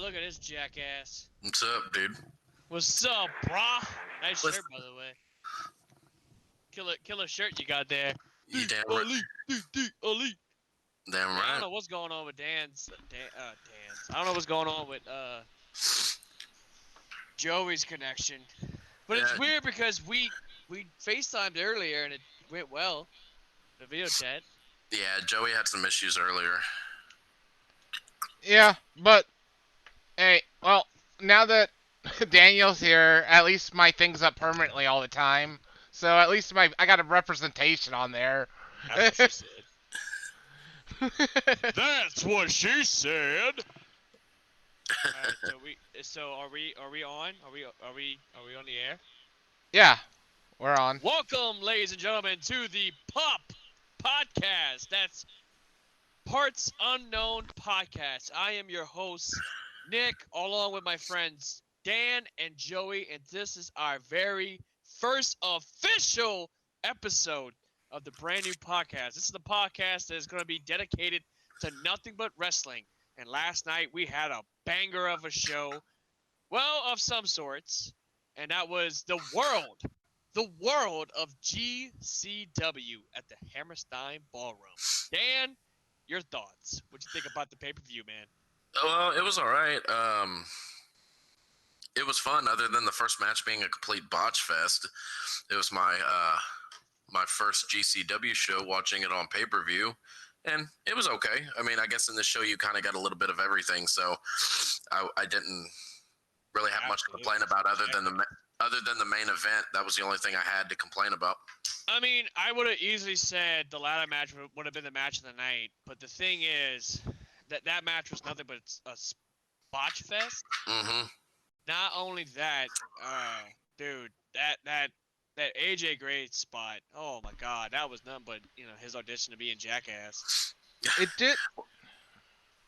look at this jackass. What's up, dude? What's up, brah? Nice What's- shirt, by the way. Killer shirt you got there. You damn right. Elite. Damn I right. don't know what's going on with Dan's. I don't know what's going on with Joey's connection. But it's Yeah. weird because we FaceTimed earlier and it went well. The video chat. Yeah, Joey had some issues earlier. Yeah, but hey, well, now that Daniel's here, at least my thing's up permanently all the time. So at least I got a representation on there. That's what she said. That's what she said. Alright, so are we on? Are we on the air? Yeah, we're on. Welcome, ladies and gentlemen, to the Pop Podcast. That's Parts Unknown Podcast. I am your host, Nick, along with my friends Dan and Joey, and this is our very first official episode of the brand new podcast. This is the podcast that is going to be dedicated to nothing but wrestling. And last night we had a banger of a show, well, of some sorts, and that was the Wrld of GCW at the Hammerstein Ballroom. Dan, your thoughts? What you think about the pay-per-view, man? Well, it was all right. It was fun. Other than the first match being a complete botch fest, it was my first GCW show. Watching it on pay-per-view, and it was okay. I mean, I guess in this show you kind of got a little bit of everything, so I didn't really have much to complain about other than the main event. That was the only thing I had to complain about. I mean, I would have easily said the ladder match would have been the match of the night, but the thing is that match was nothing but a botch fest. Mm-hmm. Not only that, dude, that AJ Gray spot. Oh my God, that was nothing but his audition to be in Jackass.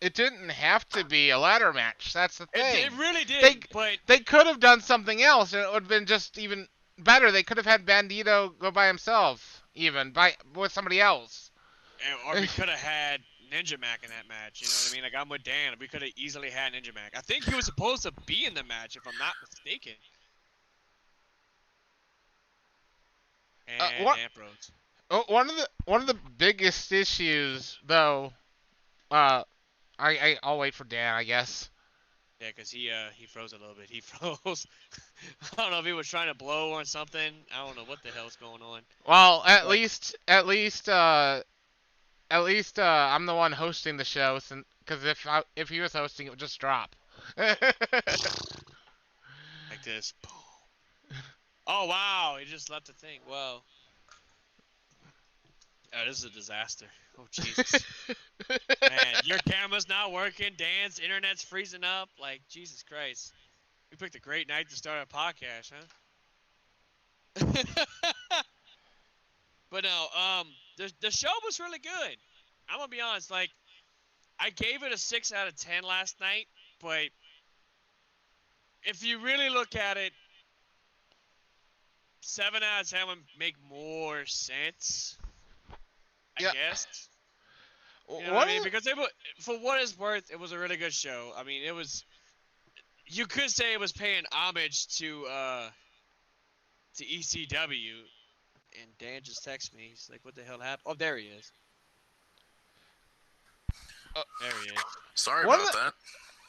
It didn't have to be a ladder match. That's the thing. It really did. But they could have done something else, and it would have been just even better. They could have had Bandito go by himself, with somebody else. Or we could have had Ninja Mac in that match. You know what I mean? Like, I'm with Dan. We could have easily had Ninja Mac. I think he was supposed to be in the match, if I'm not mistaken. And Dan Bros. One of the biggest issues, though, I'll wait for Dan, I guess. Yeah, because he froze a little bit. He froze. I don't know if he was trying to blow or something. I don't know what the hell's going on. Well, at least I'm the one hosting the show, because if he was hosting, it would just drop. Like this. Oh wow! He just left the thing. Whoa. Oh, this is a disaster. Oh Jesus. Man, your camera's not working. Dan's internet's freezing up. Like, Jesus Christ. We picked a great night to start a podcast, huh? But no, the show was really good. I'm gonna be honest. Like, I gave it a 6 out of 10 last night, but if you really look at it, 7 out of 10 would make more sense. I guess. You know what I mean? Because for what it's worth, it was a really good show. I mean, it was. You could say it was paying homage to ECW. And Dan just texted me. He's like, "What the hell happened?" Oh, there he is. There he is. Sorry about that.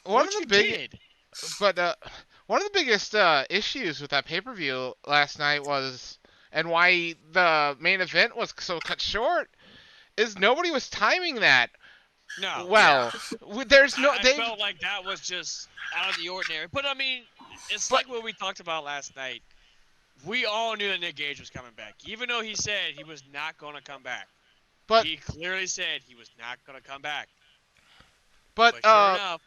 One of the biggest issues with that pay-per-view last night was, and why the main event was so cut short, is nobody was timing that. No. Well, there's no. I felt like that was just out of the ordinary. But I mean, it's like what we talked about last night. We all knew that Nick Gage was coming back, even though he said he was not going to come back. But he clearly said he was not going to come back. But sure enough.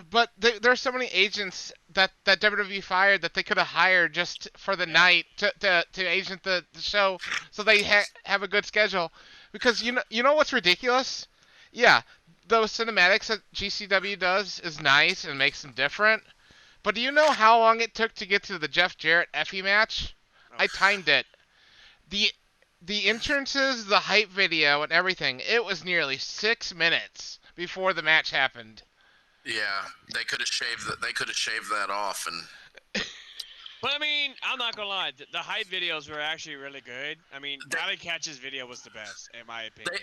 But there's so many agents that WWE fired that they could have hired just for the night to agent the show, so they have a good schedule. Because you know what's ridiculous? Yeah, those cinematics that GCW does is nice and makes them different. But do you know how long it took to get to the Jeff Jarrett Effie match? Oh. I timed it. The entrances, the hype video, and everything, it was nearly 6 minutes before the match happened. Yeah, they could have shaved that. They could have shaved that off, and But I mean, I'm not gonna lie. The hype videos were actually really good. I mean, Alley Catch's video was the best, in my opinion.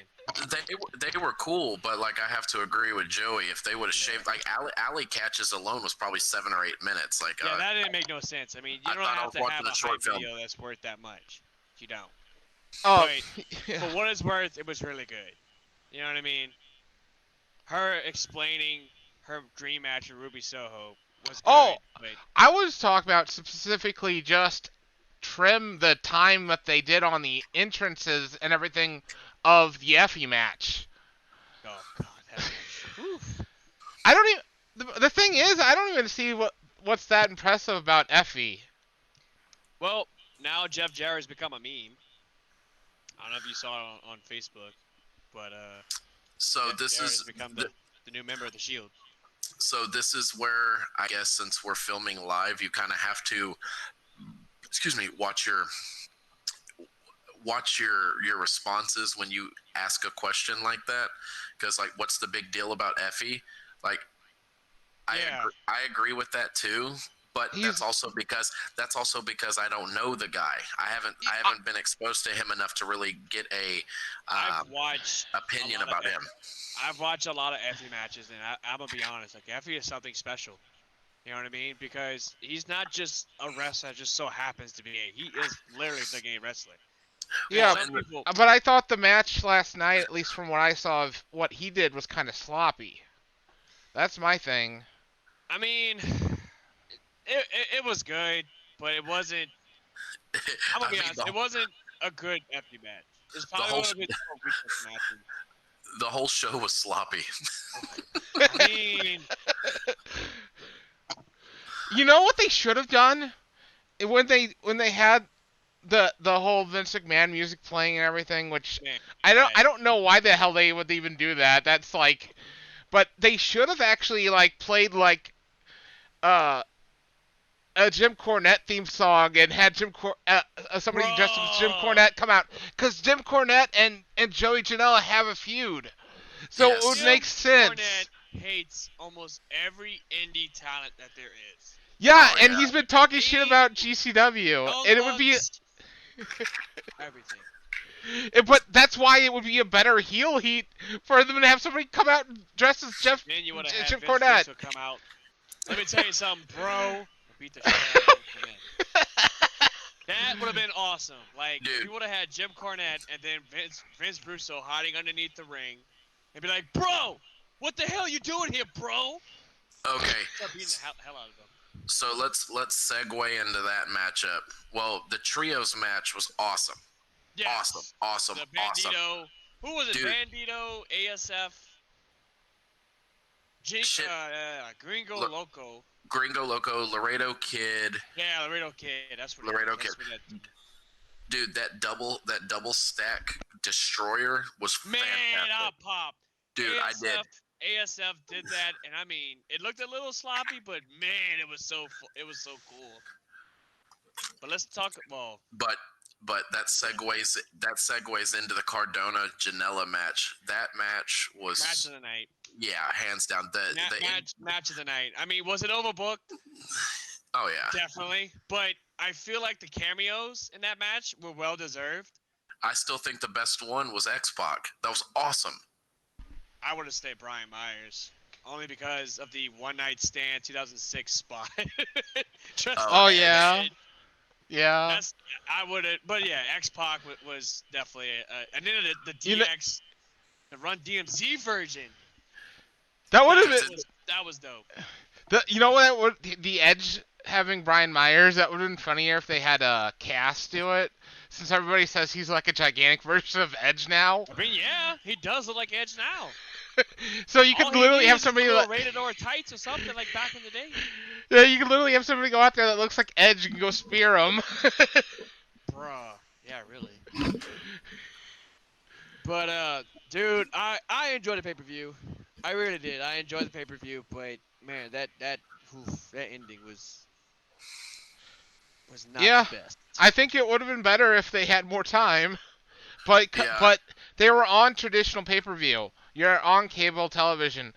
they were cool. But like, I have to agree with Joey. If they would have Yeah. shaved, like Alley Catches alone was probably 7 or 8 minutes. Like, Yeah, that didn't make no sense. I mean, you I don't thought I have was to watching have a a short hype film. video that's worth that much. You don't. Oh, But yeah. for what it's worth, it was really good. You know what I mean? Her explaining her dream match with Ruby Soho was good. Oh, But I was talking about specifically just trim the time that they did on the entrances and everything of the Effie match. oh god, that match. Oof. I don't even. The thing is, I don't even see what's that impressive about Effie. Well, now Jeff Jarrett's become a meme. I don't know if you saw it on Facebook, but so Jeff this Jarrett is has become the new member of the Shield. so this is where I guess since we're filming live, you kind of have to, excuse me, watch your responses when you ask a question like that, because like, what's the big deal about Effie? Like, Yeah. I agree with that too, but He's- that's also because I don't know the guy. I haven't been exposed to him enough to really get a I've watched opinion a lot about of him. I've watched a lot of Effie matches, and I'm gonna be honest. Like Effie is something special. You know what I mean? Because he's not just a wrestler that just so happens to be. He is literally the game wrestler. Yeah, Some people, but I thought the match last night, at least from what I saw of what he did, was kind of sloppy. That's my thing. I mean, it was good, but it wasn't. I'm gonna I be mean, honest. It wasn't a good Effie match. It's probably whole one of his more weakest matches. the whole show was sloppy. I mean, You know what they should have done when they had the whole Vince McMahon music playing and everything, which man, I don't know why the hell they would even do that. That's like, but they should have actually like played like uh a Jim Cornette theme song and had somebody dressed as Jim Bro. Cornette come out, because Jim Cornette and Joey Janela have a feud, so Yes. it would Jim make sense. Cornette hates almost every indie talent that there is. Yeah, Oh, and yeah. he's been talking shit He- about GCW, Young and it would be. Bucks, everything. But that's why it would be a better heel heat for them to have somebody come out dressed as Then you would have had Jim Vince Cornette. Russo come out. Let me tell you something, bro. Beat the shit out of Jim Cornette. That would have been awesome. Like, if Dude. you would have had Jim Cornette and then Vince Russo hiding underneath the ring and be like, bro, what the hell you doing here, bro? Okay, Start beating the hell out of them. so let's segue into that matchup. Well, the trios match was awesome. Yes. Awesome. The Bandito. Who was it? Dude. Bandito, ASF, Shit. Gringo Look. Loco. Gringo Loco, Laredo Kid, Yeah, Laredo Kid. That's what. Laredo that's Kid. what that- dude. That double stack destroyer was Man, fantastic. I popped. Dude, I did. ASF did that, and I mean, it looked a little sloppy, but man, it was so cool. But let's talk. Well, But that segues into the Cardona Janela match. That match was match of the night. yeah, hands down. Match of the night. I mean, was it overbooked? Oh yeah. Definitely. But I feel like the cameos in that match were well deserved. I still think the best one was X-Pac. That was awesome. I would have stayed Brian Myers. Only because of the one night stand 2006 spot. Just Oh, like yeah. that. Yeah. That's I would have, but yeah, X-Pac was definitely and then the You know- DX, the Run DMC version. That would have been That was dope. you know what? The Edge having Brian Myers, that would have been funnier if they had a Cass do it, since everybody says he's like a gigantic version of Edge now. I mean, yeah, he does look like Edge now. So you All could he literally have needs is somebody a like, little rated or tights or something like back in the day. yeah, you could literally have somebody go out there that looks like Edge and go spear him. Bruh. Yeah, really. But dude, I enjoyed the pay-per-view. I really did. I enjoyed the pay-per-view, but man, that ending was not Yeah. the best. I think it would have been better if they had more time, but Yeah. but they were on traditional pay-per-view. You're on cable television.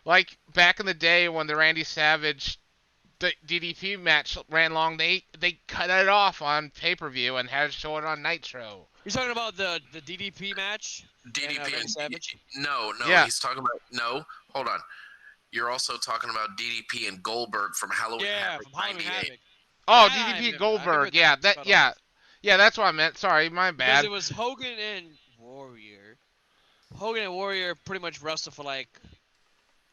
Like back in the day when the Randy Savage DDP match ran long, they cut it off on pay-per-view and had to show it on Nitro. You're talking about the DDP match? DDP Randy Savage? no, Yeah. he's talking about no. Hold on. You're also talking about DDP and Goldberg from Halloween Yeah, Havoc from Halloween 98. Havoc. Oh, That I DDP remember. I Goldberg. remember Yeah, that that cut yeah. off. Yeah, that's what I meant. Sorry, my Because bad. it was Hogan and Warrior. Hogan and Warrior pretty much wrestled for like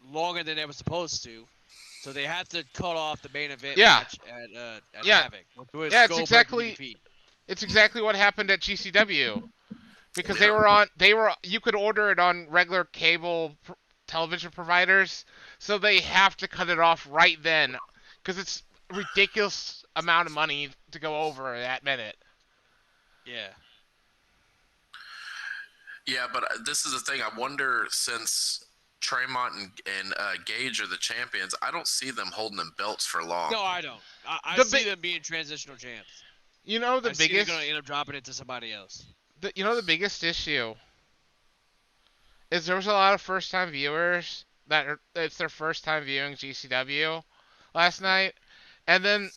longer than they were supposed to. So they had to cut off the main event Yeah. match at Yeah. Havoc. Which was Yeah, it's Goldberg exactly- DDP. It's exactly what happened at GCW. Because Yeah. you could order it on regular cable television providers, so they have to cut it off right then, because it's a ridiculous amount of money to go over that minute. Yeah. Yeah, but this is the thing. I wonder, since Tremont and Gage are the champions, I don't see them holding them belts for long. No, I don't. I The see big- them being transitional champs. You know the I see biggest, they're gonna end up dropping it to somebody else. the biggest issue is there was a lot of first-time viewers it's their first time viewing GCW last night, and then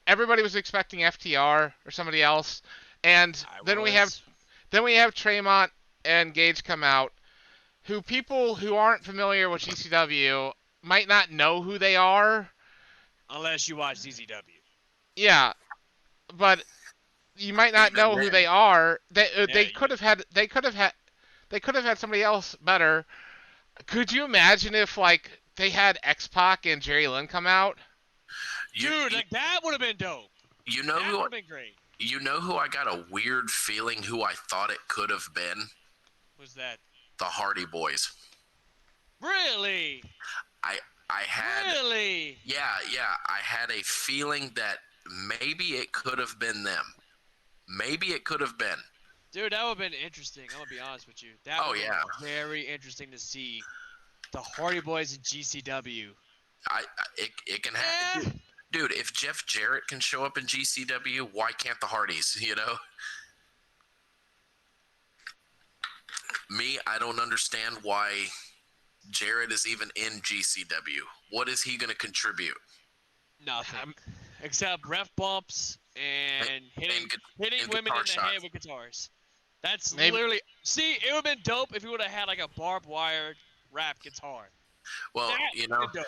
everybody was expecting FTR or somebody else, and then we have Tremont and Gage come out, who people who aren't familiar with GCW might not know who they are. Unless you watch ZZW. Yeah, but you might not Even know who then. they are. They you could have had somebody else better. Could you imagine if like they had X-Pac and Jerry Lynn come out? Dude, like that would have been dope. you know That who would have been great. you know who I got a weird feeling who I thought it could have been? Was that The Hardy Boys. really? I had Really? yeah, I had a feeling that maybe it could have been them. Maybe it could have been. Dude, that would have been interesting. I'm gonna be honest with you. That Oh, would have yeah. been very interesting to see the Hardy Boys in GCW. It can happen. Eh, Dude, if Jeff Jarrett can show up in GCW, why can't the Hardys, you know? Me, I don't understand why Jarrett is even in GCW. What is he going to contribute? nothing. Except ref bumps and hitting and women guitar in the head shots. with guitars. That's Maybe- literally. See, it would have been dope if he would have had like a barbed wire rap guitar. Well, That you would've know, been dope.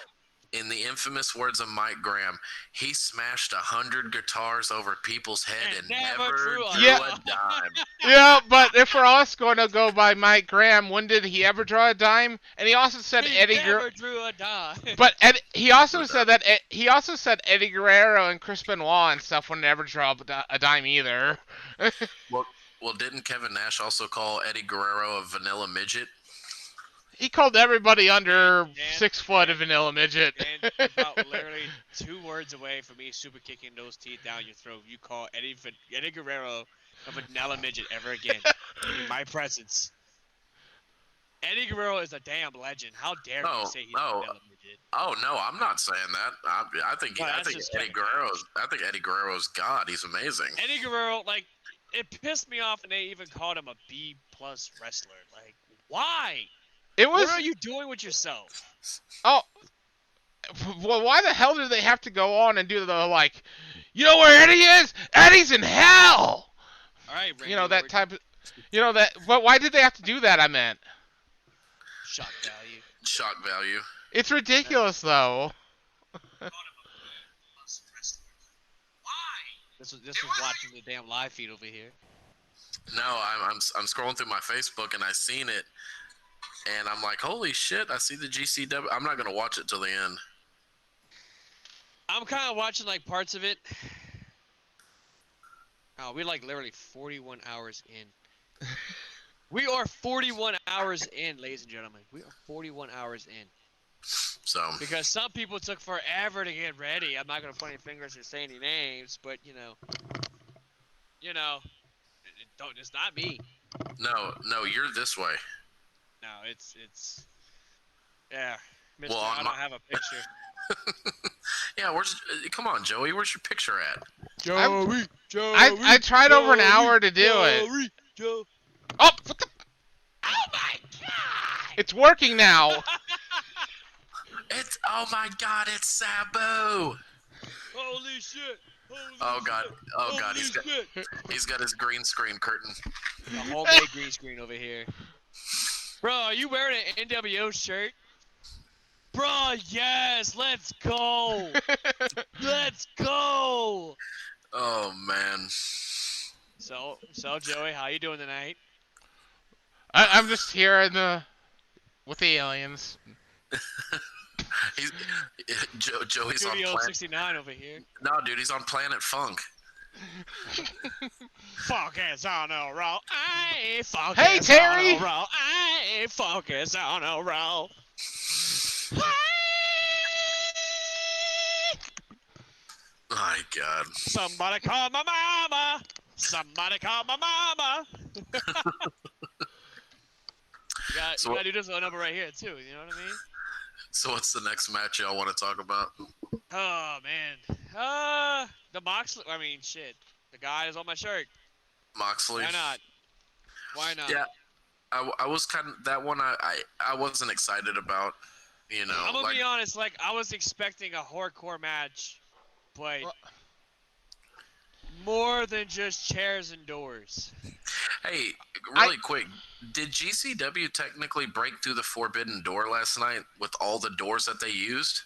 in the infamous words of Mike Graham, he smashed 100 guitars over people's head And and never never drew drew a a dime. Yeah, but if we're also going to go by Mike Graham, when did he ever draw a dime? And he also said He Eddie never Guerrero. drew a dime. But he also said that Eddie Guerrero and Chris Benoit and stuff would never draw a dime either. Well, didn't Kevin Nash also call Eddie Guerrero a vanilla midget? He called everybody under Dan- 6 foot a vanilla midget. And about literally 2 words away from me super kicking those teeth down your throat, you call Eddie Guerrero a vanilla midget ever again in my presence. Eddie Guerrero is a damn legend. How dare you say he's a vanilla midget? Oh no, I'm not saying that. I think Well, I that's think just Eddie Kevin Eddie Guerrero's God. He's amazing. Eddie Guerrero, like, it pissed me off, and they even called him a B+ wrestler. Like, why? It was What are you doing with yourself? well, why the hell do they have to go on and do the like, you know where Eddie is? Eddie's in hell. All right, Randy You know that Orton, type of, you know that. But why did they have to do that? I meant shock value. Shock value. it's ridiculous though. This was watching the damn live feed over here. No, I'm scrolling through my Facebook and I seen it, and I'm like, holy shit! I see the GCW. I'm not gonna watch it till the end. I'm kind of watching like parts of it. Oh, we're like literally 41 hours in. We are 41 hours in, ladies and gentlemen. We are 41 hours in. So Because some people took forever to get ready. I'm not gonna point any fingers or say any names, but you know, it's not me. no, you're this way. No, it's. Yeah, Mister, Well, I don't have a picture. Yeah, come on, Joey. Where's your picture at? Joey. I tried over an hour to do it. Joe. Oh, what the? Oh my god! It's working now. Oh my God, it's Sabu. Holy shit! Holy Oh God, shit! oh God, Holy shit! he's got his green screen curtain. A homemade green screen over here. Bro, are you wearing an NWO shirt? Bro, yes, let's go! Let's go! Oh man. So Joey, how you doing tonight? I'm just here with the aliens. He's, Joey's on Studio planet. 69 over here. No, dude, he's on Planet Funk. Focus on a roll. I ain't focus Hey, Terry! on a roll. I ain't focus on a roll. My God. Somebody call my mama. Somebody call my mama. You gotta do this one number right here too. You know what I mean? So what's the next match y'all want to talk about? Oh man. The Moxley. I mean, shit. The guy is on my shirt. Moxley. Why not? Why not? Yeah, I was kind of that one. I wasn't excited about. You know, I'm gonna be honest. Like I was expecting a hardcore match, but more than just chairs and doors. Hey, really quick, did GCW technically break through the forbidden door last night with all the doors that they used?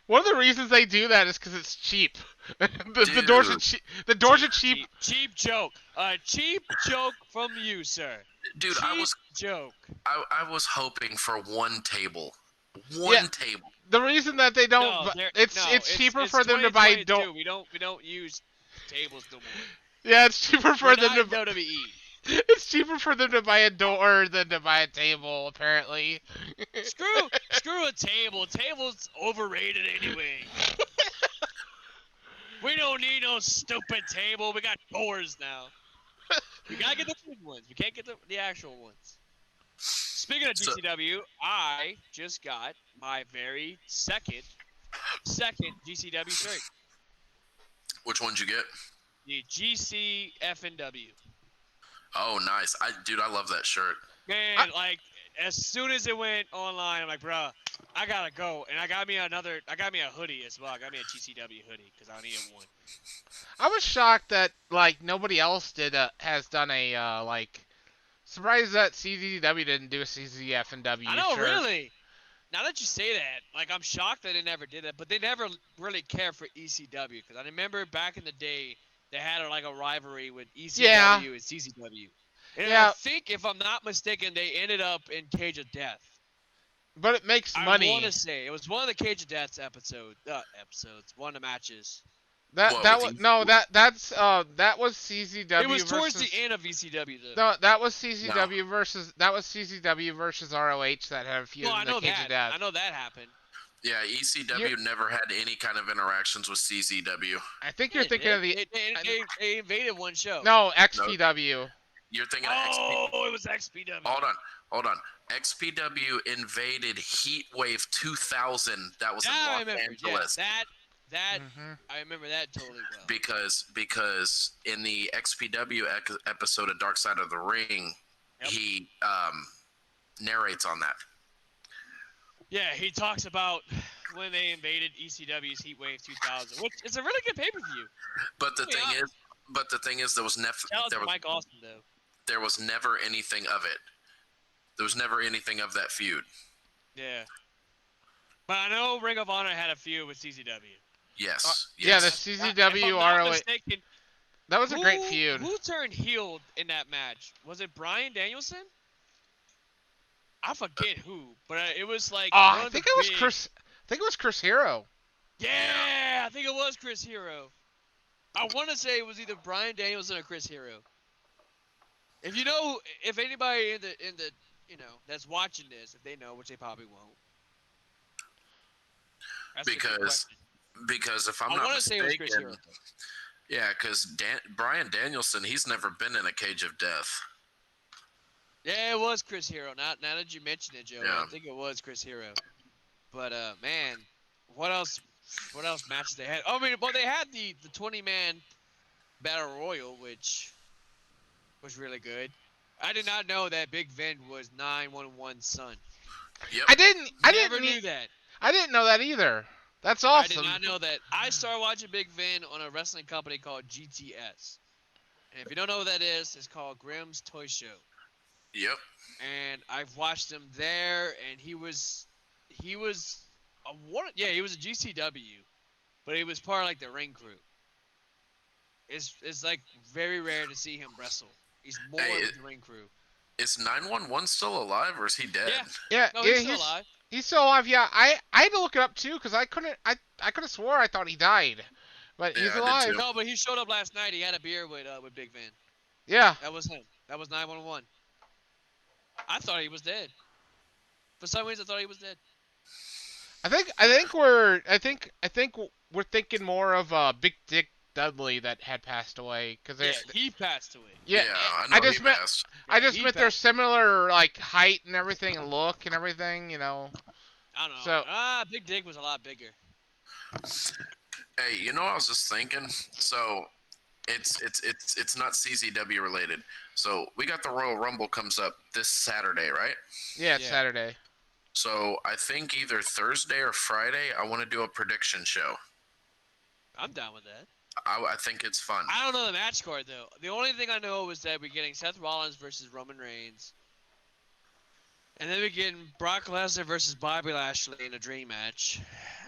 One of the reasons they do that is because it's cheap. the doors are cheap. The doors are cheap. Cheap joke. A cheap joke from you, sir. Dude, cheap joke. I was hoping for one table. One table. The reason that they don't, it's cheaper for them to buy doors. We don't use tables no more. Yeah, it's cheaper for them to WWE. It's cheaper for them to buy a door than to buy a table, apparently. Screw a table. Table's overrated anyway. We don't need no stupid table. We got doors now. We gotta get the big ones. We can't get the actual ones. Speaking of GCW, I just got my very second GCW shirt. Which one'd you get? The GCFNW. Oh, nice. I love that shirt. Man, like, as soon as it went online, I'm like, bruh, I gotta go. And I got me a hoodie as well. I got me a GCW hoodie, because I needed one. I was shocked that, like, nobody else has done a, surprised that CZW didn't do a CZF&W I know, shirt. really. Now that you say that, like, I'm shocked that they never did that, but they never really cared for ECW, because I remember back in the day, they had, like, a rivalry with ECW and CZW. And I think, if I'm not mistaken, they ended up in Cage of Death. But it makes money. I want to say, it was one of the Cage of Death episodes, one of the matches. That was CZW. It was towards the end of ECW, though. No, that was CZW versus ROH that had a feud in the Cage of Death. I know that happened. Yeah, ECW never had any kind of interactions with CZW. I think you're thinking of the. They invaded one show. No, XPW. You're thinking of XPW. Oh, it was XPW. Hold on. XPW invaded Heatwave 2000. That was in Los Angeles. Yeah, I remember that totally well. Because in the XPW episode of Dark Side of the Ring, he narrates on that. Yeah, he talks about when they invaded ECW's Heatwave 2000, which is a really good pay-per-view. But the thing is, there was never. Mike Austin, though. There was never anything of it. There was never anything of that feud. Yeah. But I know Ring of Honor had a feud with CZW. Yes. Yeah, the CZW ROH. That was a great feud. Who turned heel in that match? Was it Bryan Danielson? I forget who, but it was like. I think it was Chris. I think it was Chris Hero. Yeah, I think it was Chris Hero. I want to say it was either Bryan Danielson or Chris Hero. If anybody in the that's watching this, if they know, which they probably won't. Because if I'm not mistaken, because Bryan Danielson, he's never been in a Cage of Death. Yeah, it was Chris Hero. Now that you mention it, Joe, I think it was Chris Hero. But man, what else matches they had? Oh, I mean, well, they had the 20-man Battle Royal, which was really good. I did not know that Big Vin was 911's son. Yep. I didn't Never knew that. I didn't know that either. That's I did awesome. not know that. I started watching Big Vin on a wrestling company called GTS. And if you don't know what that is, it's called Grimm's Toy Show. Yep. And I've watched him there, and he was a he was a GCW, but he was part of like the ring crew. It's like very rare to see him wrestle. He's more Hey, with the ring crew. Is 911 still alive or is he dead? Yeah. Yeah, No, yeah, he's still alive. He's still alive. Yeah, I had to look it up too because I could have swore I thought he died, but Yeah, he's I did alive. too. No, but he showed up last night. He had a beer with Big Vin. Yeah. That was him. That was 911. I thought he was dead. For some reason, I thought he was dead. I think we're thinking more of Big Dick Dudley that had passed away because Yeah, he passed away. yeah, I know I just he meant passed. I just he meant their passed. similar like height and everything and look and everything, you know. I don't know. So- Big Dick was a lot bigger. Hey, you know what I was just thinking? So it's not CZW related. So we got the Royal Rumble comes up this Saturday, right? Yeah, it's Yeah. Saturday. So I think either Thursday or Friday I want to do a prediction show. I'm down with that. I think it's fun. I don't know the match card though. The only thing I know was that we're getting Seth Rollins versus Roman Reigns, and then we're getting Brock Lesnar versus Bobby Lashley in a dream match,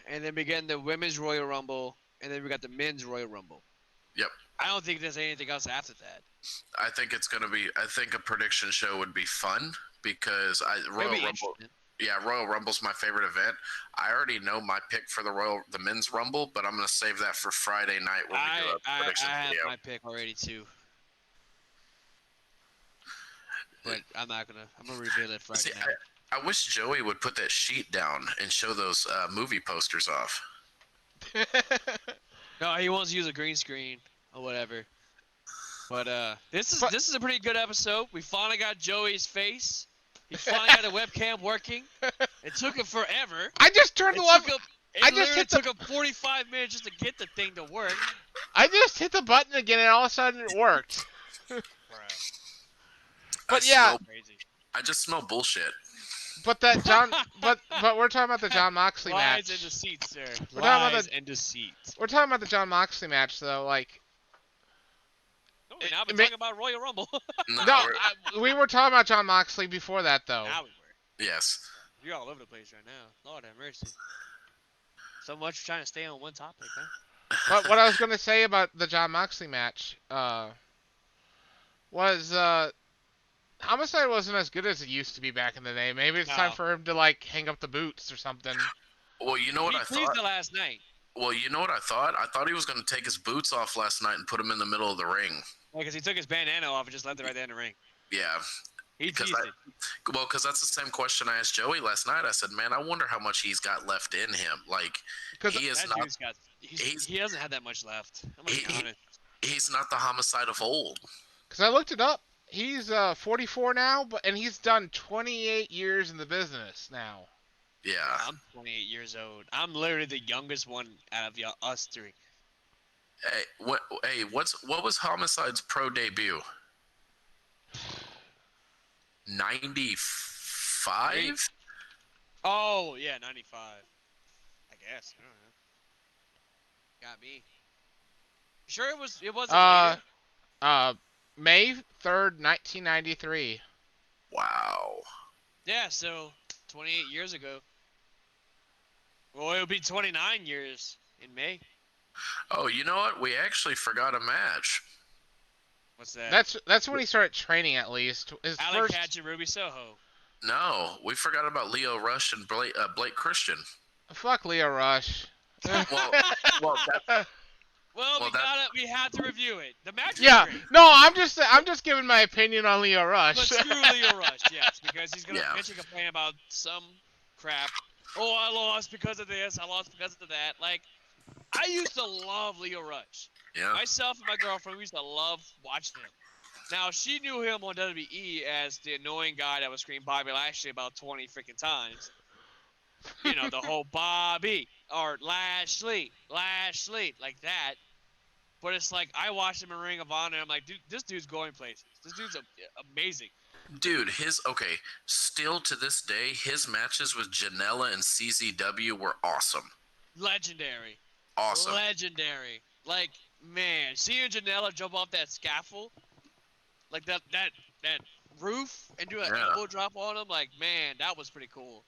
and then we're getting the Women's Royal Rumble, and then we got the Men's Royal Rumble. Yep. I don't think there's anything else after that. I think it's gonna be. I think a prediction show would be fun because Royal Maybe Rumble. interesting. Yeah, Royal Rumble's my favorite event. I already know my pick for the Men's Rumble, but I'm gonna save that for Friday night when we do a I prediction have video. my pick already too, but I'm gonna reveal it Friday See, night. I wish Joey would put that sheet down and show those movie posters off. No, he wants to use a green screen or whatever. But this is a pretty good episode. We finally got Joey's face. He finally got the webcam working. It took him forever. I just turned It the left. took him, I it just literally hit the- took him 45 minutes just to get the thing to work. I just hit the button again and all of a sudden it worked. But yeah, Crazy. I just smell bullshit. but that John, but we're talking about the John Moxley Lies match. and deceit, sir. We're talking about Lies the- and deceit. We're talking about the John Moxley match though. Like, No, we're not. We're ma- talking about Royal Rumble. No, no, we're- we were talking about John Moxley before that though. Now we were. yes. You're all over the place right now. Lord have mercy. So much for trying to stay on one topic, huh? But what I was gonna say about the John Moxley match was Homicide wasn't as good as it used to be back in the day. Maybe it's time No. for him to like hang up the boots or something. Well, you know what He I teased thought. it last night. Well, you know what I thought. I thought he was going to take his boots off last night and put them in the middle of the ring. Because he took his bandana off and just left it right there in the ring. Yeah. He Because teased it. Well, because that's the same question I asked Joey last night. I said, "Man, I wonder how much he's got left in him. Like, 'Cause he is That not. dude's got. He hasn't had that much left. I'm gonna be He- honest. He's not the Homicide of old." Because I looked it up. He's 44 now, and he's done 28 years in the business now. Yeah. I'm 28 years old. I'm literally the youngest one out of us three. Hey, what was Homicide's pro debut? 95. Oh yeah, 95. I guess. I don't know. Got me. Sure, it wasn't later. May 3rd, 1993. Wow. Yeah, so 28 years ago. Well, it'll be 29 years in May. Oh, you know what? We actually forgot a match. What's that? That's when he started training at least. His Alley first. Catch and Ruby Soho. No, we forgot about Leo Rush and Blake Christian. Fuck Leo Rush. Well, well, that, Well, Well, we have to review it. The match Yeah, was great. no, I'm just giving my opinion on Leo Rush. But screw Leo Rush, yes, because he's gonna Yeah. bitch and complain about some crap. Oh, I lost because of this. I lost because of that. Like, I used to love Leo Rush. yeah. Myself and my girlfriend, we used to love watching him. Now, she knew him on WWE as the annoying guy that would scream Bobby Lashley about 20 freaking times. You know, the whole Bobby or Lashley, like that. But it's like, I watched him in Ring of Honor, and I'm like, dude, this dude's going places. This dude's amazing. Dude, still to this day, his matches with Janela and CZW were awesome. Legendary. Awesome. Legendary. Like, man, seeing Janela jump off that scaffold, like that roof, and do an Yeah. elbow drop on him, like, man, that was pretty cool.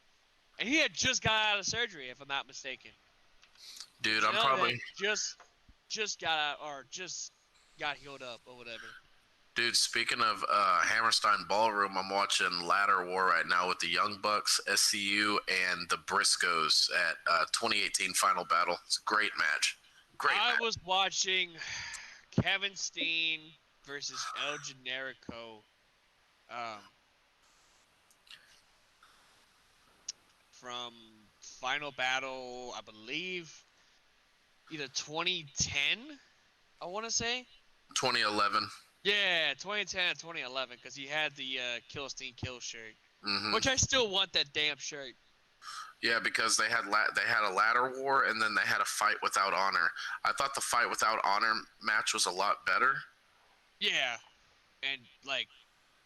And he had just got out of surgery, if I'm not mistaken. Dude, Janela I'm probably... had just got out, or just got healed up, or whatever. Dude, speaking of Hammerstein Ballroom, I'm watching Ladder War right now with the Young Bucks, SCU, and the Briscoes at 2018 Final Battle. It's a great match. I was watching Kevin Steen versus El Generico from Final Battle, I believe, either 2010, I want to say. 2011. Yeah, 2010 and 2011, because he had the Kill Steen Kill shirt, Mm-hmm. which I still want that damn shirt. Yeah, because they had a ladder war and then they had a fight without honor. I thought the fight without honor match was a lot better. Yeah, and like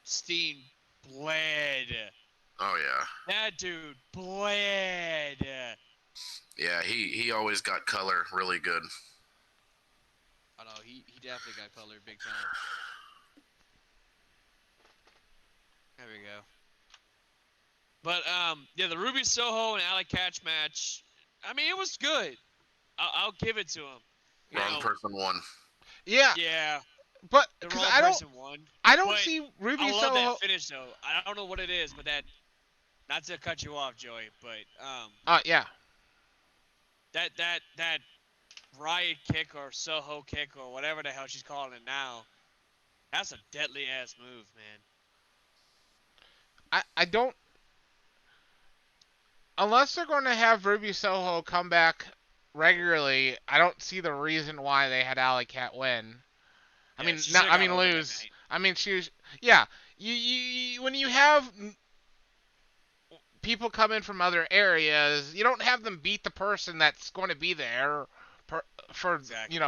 Steen bled. Oh yeah. That dude bled. Yeah, he always got color really good. Oh no, he definitely got color big time. There we go. But yeah, the Ruby Soho and Alec Catch match. I mean, it was good. I'll give it to him. Wrong person won. Yeah. Yeah. But The because wrong I person won. don't But see Ruby I love Soho. that finish though. I don't know what it is, but that. Not to cut you off, Joey, but Yeah. That riot kick or Soho kick or whatever the hell she's calling it now. That's a deadly ass move, man. I don't. Unless they're going to have Ruby Soho come back regularly, I don't see the reason why they had Alley Cat win. I mean, lose. I mean, she was. Yeah, you when you have people come in from other areas, you don't have them beat the person that's going to be there for Exactly.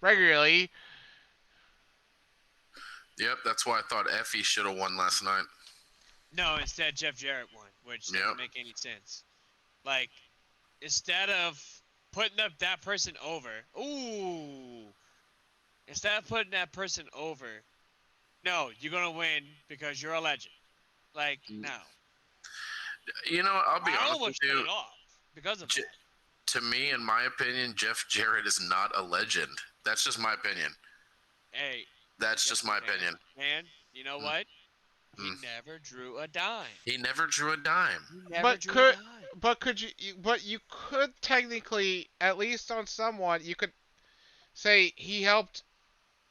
regularly. Yep, that's why I thought Effie should have won last night. No, instead Jeff Jarrett won, which doesn't make any sense. Like, instead of putting up that person over, instead of putting that person over, no, you're gonna win because you're a legend. Like, no. I'll be honest with you. It off because of that. To me, in my opinion, Jeff Jarrett is not a legend. That's just my opinion. Hey. That's just my opinion. Man, you know what? He never drew a dime. He never drew a dime. But you could technically, at least on someone, you could say he helped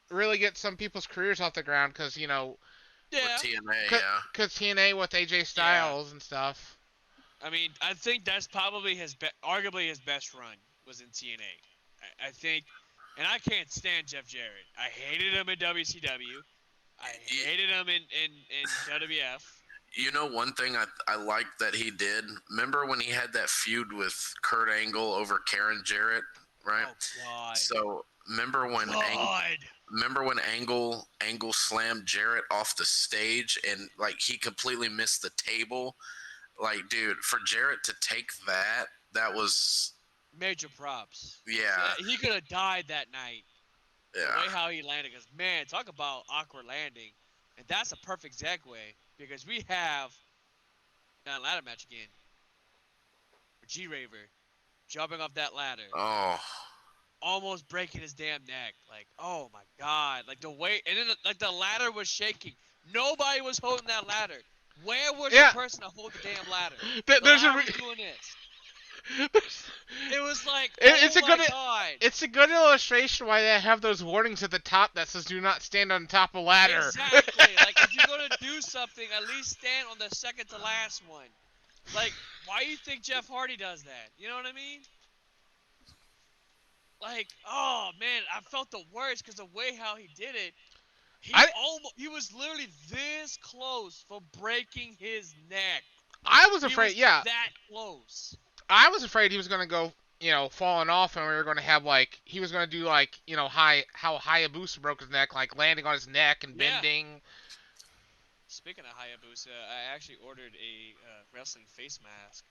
really get some people's careers off the ground because with TNA, because TNA with AJ Styles and stuff. I mean, I think that's probably arguably his best run was in TNA. I think, and I can't stand Jeff Jarrett. I hated him in WCW. I hated him in WWF. You know, one thing I liked that he did. Remember when he had that feud with Kurt Angle over Karen Jarrett, right? Oh God. So remember when Angle slammed Jarrett off the stage and like he completely missed the table. Like, dude, for Jarrett to take that was major props. Yeah. He could have died that night. Yeah. The way how he landed, because man, talk about awkward landing, and that's a perfect segue because we have that ladder match again. G-Raver jumping off that ladder. Oh. Almost breaking his damn neck. Like, oh my God. Like the way, and then like the ladder was shaking. Nobody was holding that ladder. Where was the person to hold the damn ladder? There's doing this. It was like, God. It's a good illustration why they have those warnings at the top that says "Do not stand on top of ladder." Exactly. Like if you're gonna do something, at least stand on the second to last one. Like, why do you think Jeff Hardy does that? You know what I mean? Like, oh man, I felt the worst because the way how he did it, he was literally this close from breaking his neck. I was afraid. That close. I was afraid he was gonna go, falling off, and we were gonna have he was gonna do how Hayabusa broke his neck, like landing on his neck and bending. speaking of Hayabusa, I actually ordered a wrestling face mask.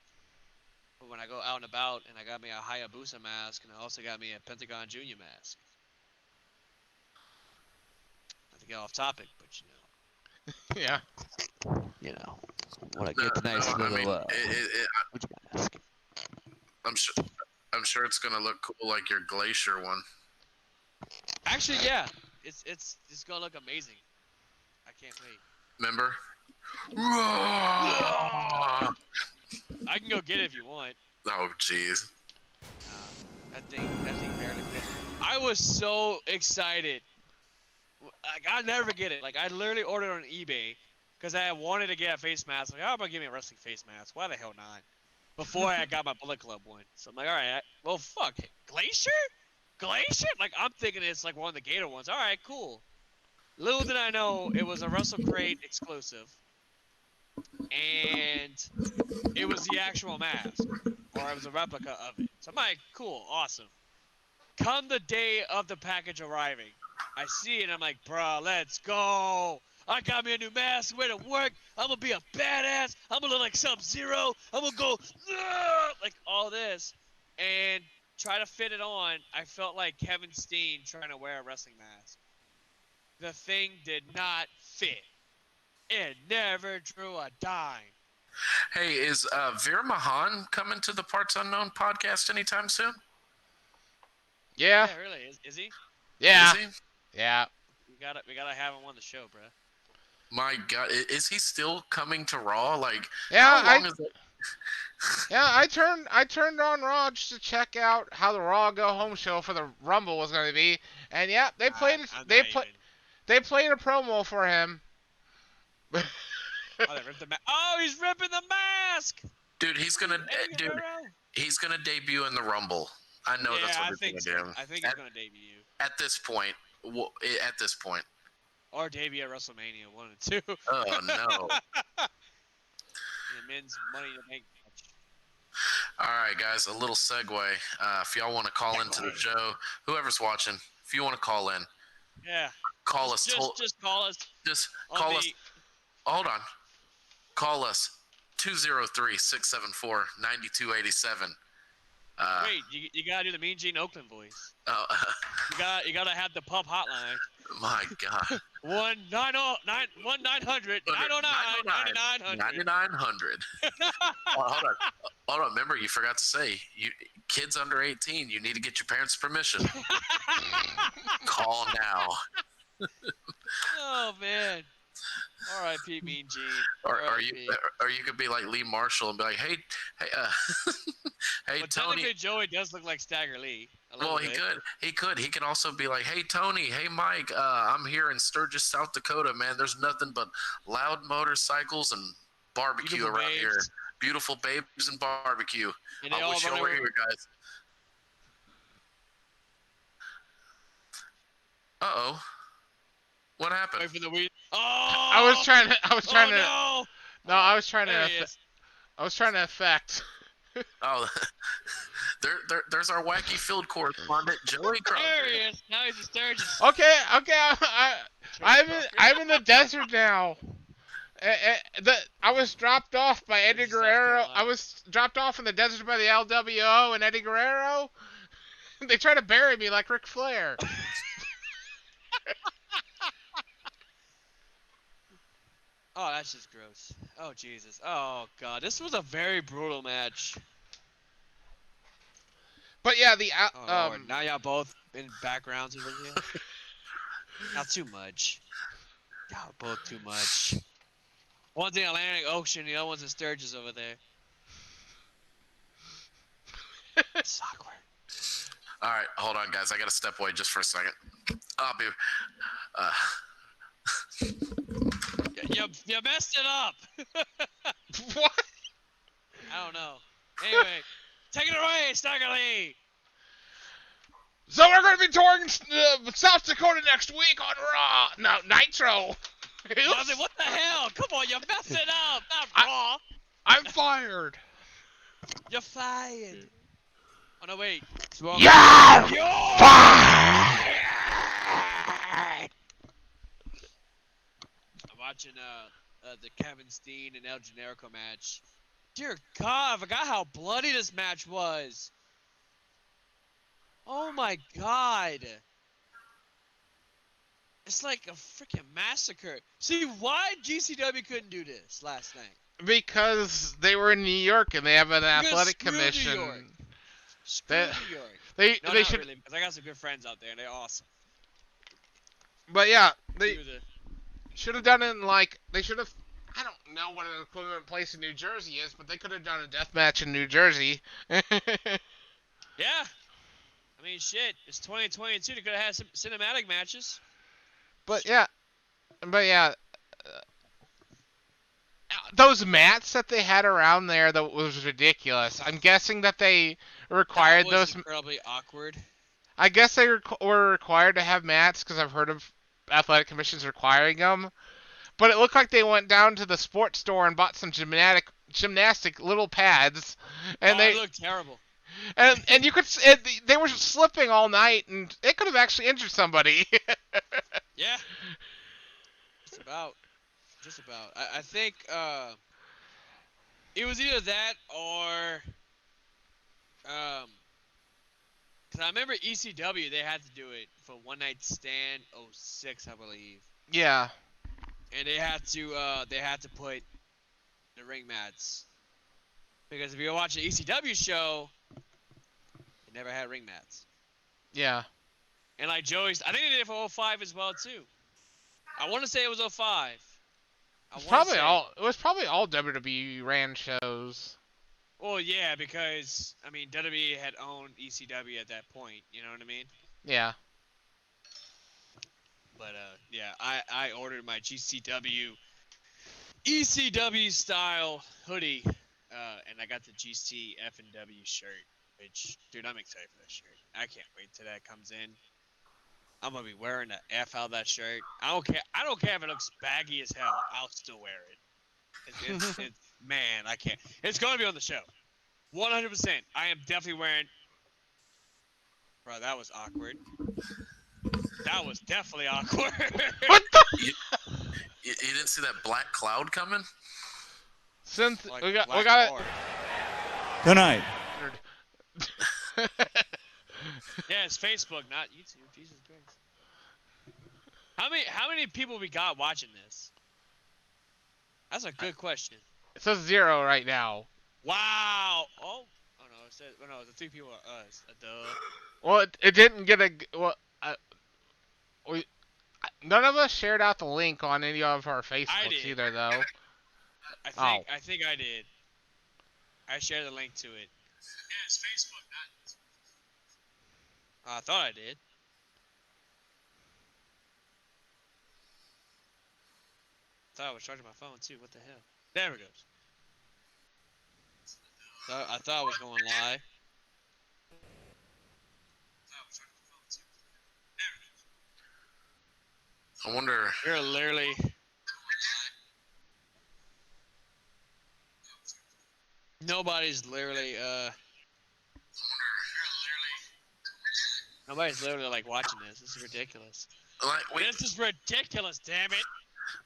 But when I go out and about, and I got me a Hayabusa mask, and I also got me a Pentagon Junior mask. Not to get off topic, but Yeah. want to get the nice No, I little mean, mask. I'm sure. I'm sure it's gonna look cool like your Glacier one. Actually, yeah, it's gonna look amazing. I can't wait. Remember? I can go get it if you want. Oh, jeez. That thing barely fit. I was so excited. Like, I'll never forget it. Like, I literally ordered on eBay because I wanted to get a face mask. Like, how about give me a wrestling face mask? Why the hell not? Before I got my Bullet Club one. So I'm like, all right, well, fuck. Glacier? Glacier? Like, I'm thinking it's like one of the Gator ones. All right, cool. Little did I know it was a WrestleCrate exclusive. And it was the actual mask. Or it was a replica of it. So I'm like, cool, awesome. Come the day of the package arriving, I see it and I'm like, bruh, let's go. I got me a new mask, way to work. I'm gonna be a badass. I'm gonna look like Sub-Zero. I'm gonna go, like all this. And try to fit it on, I felt like Kevin Steen trying to wear a wrestling mask. The thing did not fit. It never drew a dime. Hey, is Veer Mahan coming to the Parts Unknown podcast anytime soon? Yeah. Yeah, really, is he? Yeah. Is he? Yeah. We gotta have him on the show, bruh. My God, is he still coming to Raw? Like, Yeah. how long is it? Yeah. I turned on Raw just to check out how the Raw Go Home show for the Rumble was going to be, and yeah, they played they played a promo for him. Oh, they ripped the he's ripping the mask. Dude, he's gonna debut in the Rumble. I know that's what he's gonna do. I think he's gonna debut. At this point, Or debut at WrestleMania 1 and 2. Oh no! The men's Money to Make match. All right, guys, a little segue. If y'all want to call into the show, whoever's watching, if you want to call in, Yeah. call us. Just call us. Just call us. Hold on. Call us 203-674-9287. Wait, you gotta do the Mean Gene Oakland voice. Oh, You gotta have the pub hotline. my God. 1-900-909-9900. 9900. Hold on. Remember, you forgot to say, kids under 18, you need to get your parents' permission. Call now. Oh man. R.I.P. Mean Gene. Or you could be like Lee Marshall and be like, hey, hey, But Tony. technically, Joey does look like Stagger Lee. Well, he could. He could also be like, hey, Tony, hey, Mike, I'm here in Sturgis, South Dakota, man. There's nothing but loud motorcycles and barbecue Beautiful around babes. here. Beautiful babes and barbecue. And they I all wish you run were over. here, guys. Uh-oh. What happened? Wait for the weed. Oh! I was trying to. No! No, I was trying There to. he is. I was trying to affect. Oh, there's our wacky field correspondent, Joey Crawford. There he is. Now he's a Sturgis. Okay. I'm in the desert now. I was dropped off by Eddie South Guerrero. Carolina. I was dropped off in the desert by the LWO and Eddie Guerrero. They try to bury me like Ric Flair. Oh, that's just gross. Oh, Jesus. Oh, God. This was a very brutal match. But yeah, Oh, Lord. Now y'all both in backgrounds over here. Not too much. Y'all both too much. One's in the Atlantic Ocean, the other one's in Sturgis over there. It's awkward. All right, hold on, guys. I got to step away just for a second. I'll be... You messed it up. What? I don't know. Anyway, take it away, Stagger Lee. So we're going to be touring South Dakota next week on Raw. No, Nitro. What the hell? Come on, you messed it up. Not Raw. I'm fired. You're fired. Oh no, wait. Yeah. I'm watching the Kevin Steen and El Generico match. Dear God, I forgot how bloody this match was. Oh my God. It's like a freaking massacre. See, why GCW couldn't do this last night? Because they were in New York and they have an Because athletic screw New commission. York. Screw They, New York. No, they not should. really, because I got some good friends out there and they're awesome. But yeah, they Do the should have done it in like they should have. I don't know what an equivalent place in New Jersey is, but they could have done a death match in New Jersey. Yeah. I mean, shit. It's 2022. They could have had some cinematic matches. but yeah, those mats that they had around there that was ridiculous. I'm guessing that they required That was those. incredibly awkward. I guess they were required to have mats because I've heard of athletic commissions requiring them. But it looked like they went down to the sports store and bought some gymnastic little pads, and It looked terrible. and you could they were slipping all night, and it could have actually injured somebody. Yeah. Just about. Just about. I think it was either that or because I remember ECW, they had to do it for One Night Stand 06, I believe. Yeah. And they had to put the ring mats. Because if you watch the ECW show, they never had ring mats. Yeah. And like Joey's, I think they did it for 05 as well too. I want to say it was 05. It was probably all WWE ran shows. Well, yeah, because I mean WWE had owned ECW at that point. You know what I mean? Yeah. But yeah, I ordered my GCW ECW style hoodie, and I got the GC F&W shirt. Which, dude, I'm excited for that shirt. I can't wait till that comes in. I'm gonna be wearing the F out of that shirt. I don't care. I don't care if it looks baggy as hell. I'll still wear it. It's man, I can't. It's gonna be on the show. 100%. I am definitely wearing. Bro, that was awkward. That was definitely awkward. What the? You didn't see that black cloud coming? Since Like we got black it. bar. Good night. Yeah, it's Facebook, not YouTube. Jesus Christ. How many people we got watching this? That's a good question. It says 0 right now. Wow. Oh no, it says the 3 people are us. Duh. Well, it didn't get a none of us shared out the link on any of our Facebooks did. either, though. I think I did. I shared the link to it. Yeah, it's Facebook, not. I thought I did. I thought I was charging my phone too. What the hell? There it goes. I thought I was going live. I wonder. You're literally. Nobody's literally Nobody's literally like watching this. This is ridiculous. This is ridiculous, damn it.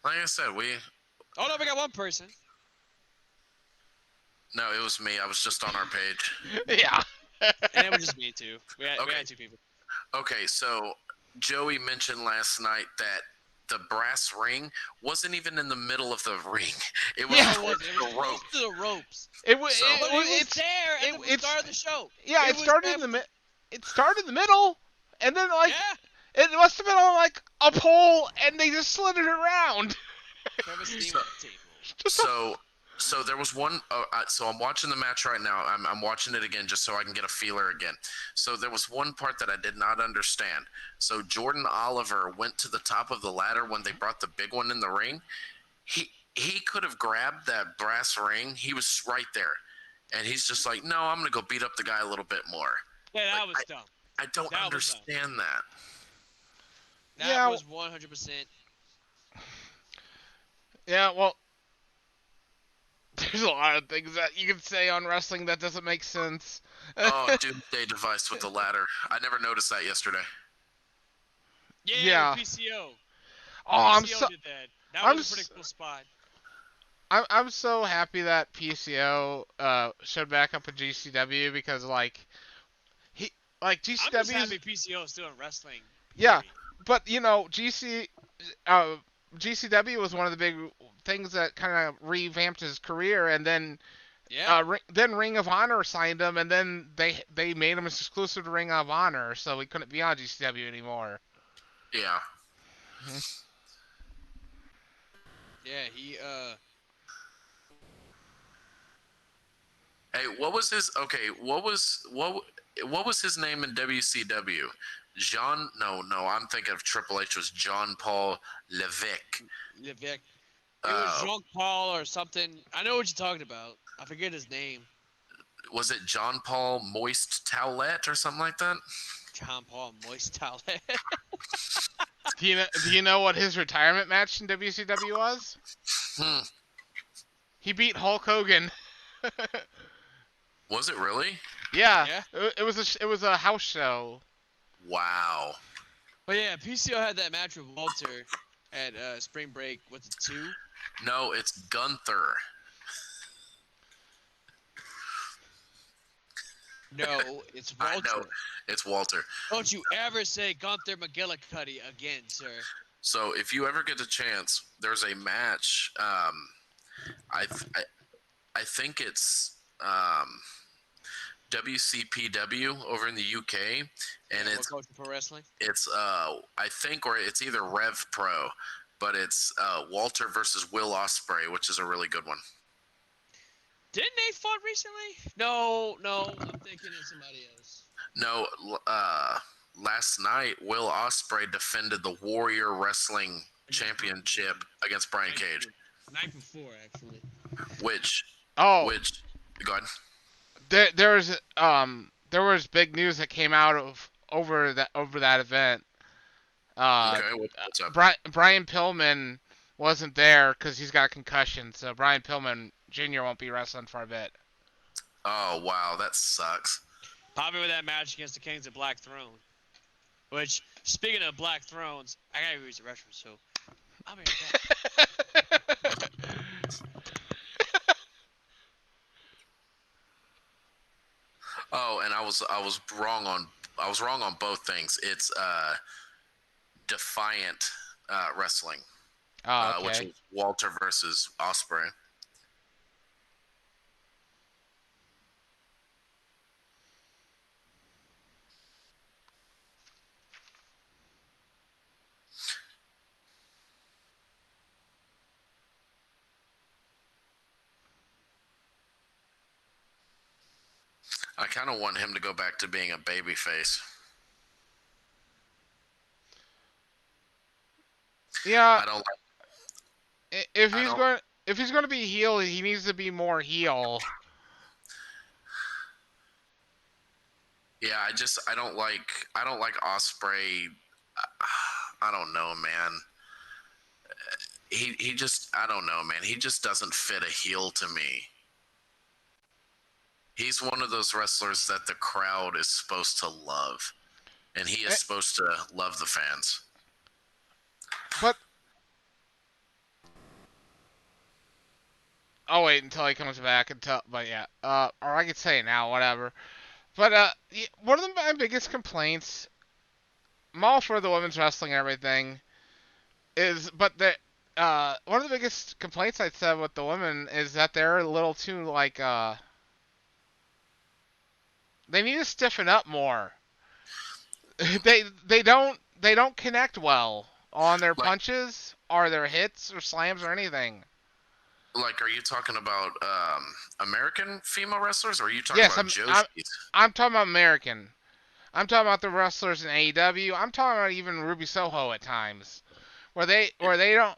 Like I said, Oh no, we got one person. No, it was me. I was just on our page. Yeah. And it was just me too. We had 2 people. Okay, so Joey mentioned last night that the brass ring wasn't even in the middle of the ring. It was towards the rope. To the ropes. It was there at the start of the show. Yeah, it started in the middle, and then like Yeah. it must have been on like a pole, and they just slid it around. So there was one. So I'm watching the match right now. I'm watching it again just so I can get a feeler again. So there was one part that I did not understand. So Jordan Oliver went to the top of the ladder when they brought the big one in the ring. He could have grabbed that brass ring. He was right there, and he's just like, no, I'm gonna go beat up the guy a little bit more. Yeah, that was dumb. I don't understand that. That was 100%. Yeah, well, there's a lot of things that you can say on wrestling that doesn't make sense. Oh, doomsday device with the ladder. I never noticed that yesterday. Yeah. PCO. Oh, PCO did that. That was a pretty cool spot. I'm so happy that PCO showed back up in GCW because he like I'm just GCW's happy PCO is still in wrestling. yeah, Period. but uh, GCW was one of the big things that kind of revamped his career, and then Yeah. then Ring of Honor signed him, and then they made him exclusive to Ring of Honor, so he couldn't be on GCW anymore. Yeah. Mhm. Yeah. He Hey, what was his? Okay, what was his name in WCW? Jean? No. I'm thinking of Triple H was John Paul Levesque. Vic. It was Uh, Jean Paul or something. I know what you're talking about. I forget his name. was it John Paul Moist Towlett or something like that? John Paul Moist Towel. Do you know what his retirement match in WCW was? Hmm. He beat Hulk Hogan. Was it really? Yeah, Yeah. it was a house show. Wow. But yeah, PCO had that match with Walter at Spring Break. What's it, 2? No, it's Gunther. No, it's I Walter. know, it's Walter. Don't you ever say Gunther McGillicuddy again, sir. So if you ever get a chance, there's a match. I think it's WCPW over in the UK, and World Culture Pro Wrestling. it's I think, or it's either Rev Pro, but it's Walter versus Will Ospreay, which is a really good one. Didn't they fought recently? No, I'm thinking of somebody else. No, last night Will Ospreay defended the Warrior Wrestling Championship against Brian Cage, Night before, actually. which Oh, go ahead. there was big news that came out of over that event. Okay, what's up? Brian Pillman wasn't there because he's got a concussion, so Brian Pillman Jr. won't be wrestling for a bit. Oh wow, that sucks. Probably with that match against the Kings of Black Throne. Which, speaking of Black Thrones, I gotta use the restroom, so I'll be right back. Oh, and I was wrong on both things. It's Defiant Wrestling, Oh, okay. which is Walter versus Ospreay. I kind of want him to go back to being a babyface. Yeah, I don't like. if I he's don't. going if he's going to be heel, he needs to be more heel. Yeah, I don't like Ospreay. I don't know, man. He just I don't know, man. He just doesn't fit a heel to me. He's one of those wrestlers that the crowd is supposed to love, and he is Eh, supposed to love the fans. But I'll wait until he comes back and tell. But yeah, or I could say it now, whatever. But one of my biggest complaints, I'm all for the women's wrestling and everything, one of the biggest complaints I'd say with the women is that they're a little too they need to stiffen up more. They don't connect well on their Like, punches or their hits or slams or anything. are you talking about American female wrestlers, or are you talking Yes, about Joshi's? I'm talking about American. I'm talking about the wrestlers in AEW. I'm talking about even Ruby Soho at times, where they don't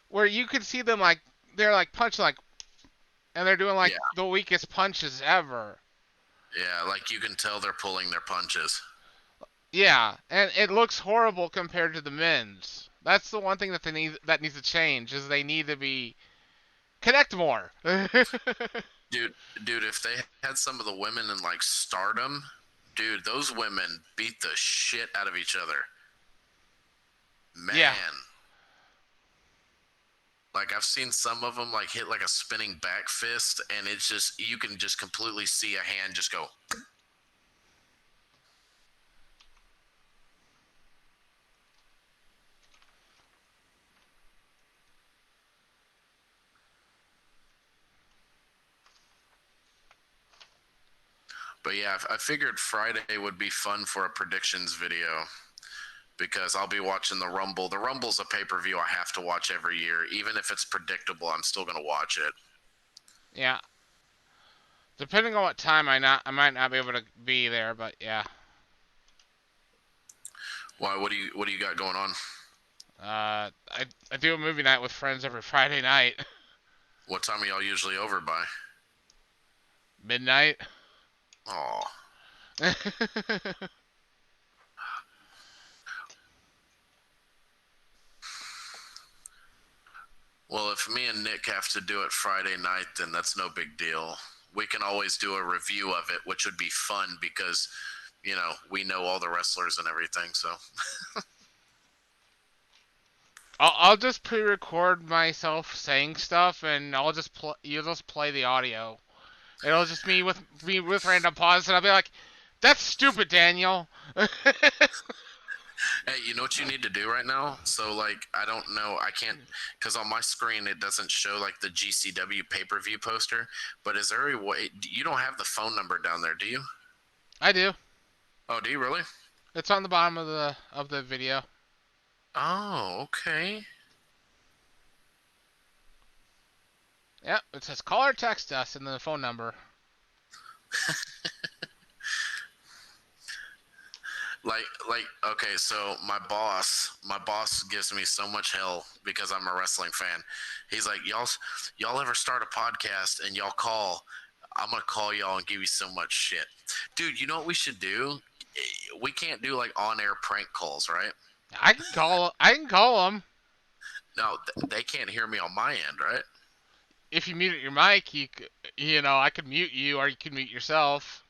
where you could see them they're punching and they're doing Yeah, the weakest punches ever. yeah, like you can tell they're pulling their punches. Yeah, and it looks horrible compared to the men's. That's the one thing that needs to change is they need to be connect more. Dude, if they had some of the women in Stardom, dude, those women beat the shit out of each other. Man. Yeah. Like I've seen some of them like hit like a spinning back fist, and it's just you can just completely see a hand just go. But yeah, I figured Friday would be fun for a predictions video because I'll be watching the Rumble. The Rumble's a pay-per-view I have to watch every year. Even if it's predictable, I'm still going to watch it. Yeah. Depending on what time I might not be able to be there, but yeah. Why? What do you got going on? I do a movie night with friends every Friday night. What time are y'all usually over by? Midnight. Oh. Well, if me and Nick have to do it Friday night, then that's no big deal. We can always do a review of it, which would be fun because, you know, we know all the wrestlers and everything, so. I'll just pre-record myself saying stuff, and you'll just play the audio. It'll just me with random pauses, and I'll be like, "That's stupid, Daniel." Hey, you know what you need to do right now? So, like, I don't know, I can't, because on my screen it doesn't show, like, the GCW pay-per-view poster, but is there a way, you don't have the phone number down there, do you? I do. Oh, do you really? It's on the bottom of the video. Oh, okay. Yep, it says call or text us and the phone number. Like, okay, so my boss gives me so much hell because I'm a wrestling fan. He's like, y'all ever start a podcast and y'all call, I'm gonna call y'all and give you so much shit. Dude, you know what we should do? We can't do like on-air prank calls, right? I can call them. No, they can't hear me on my end, right? If you mute your mic, I could mute you, or you could mute yourself.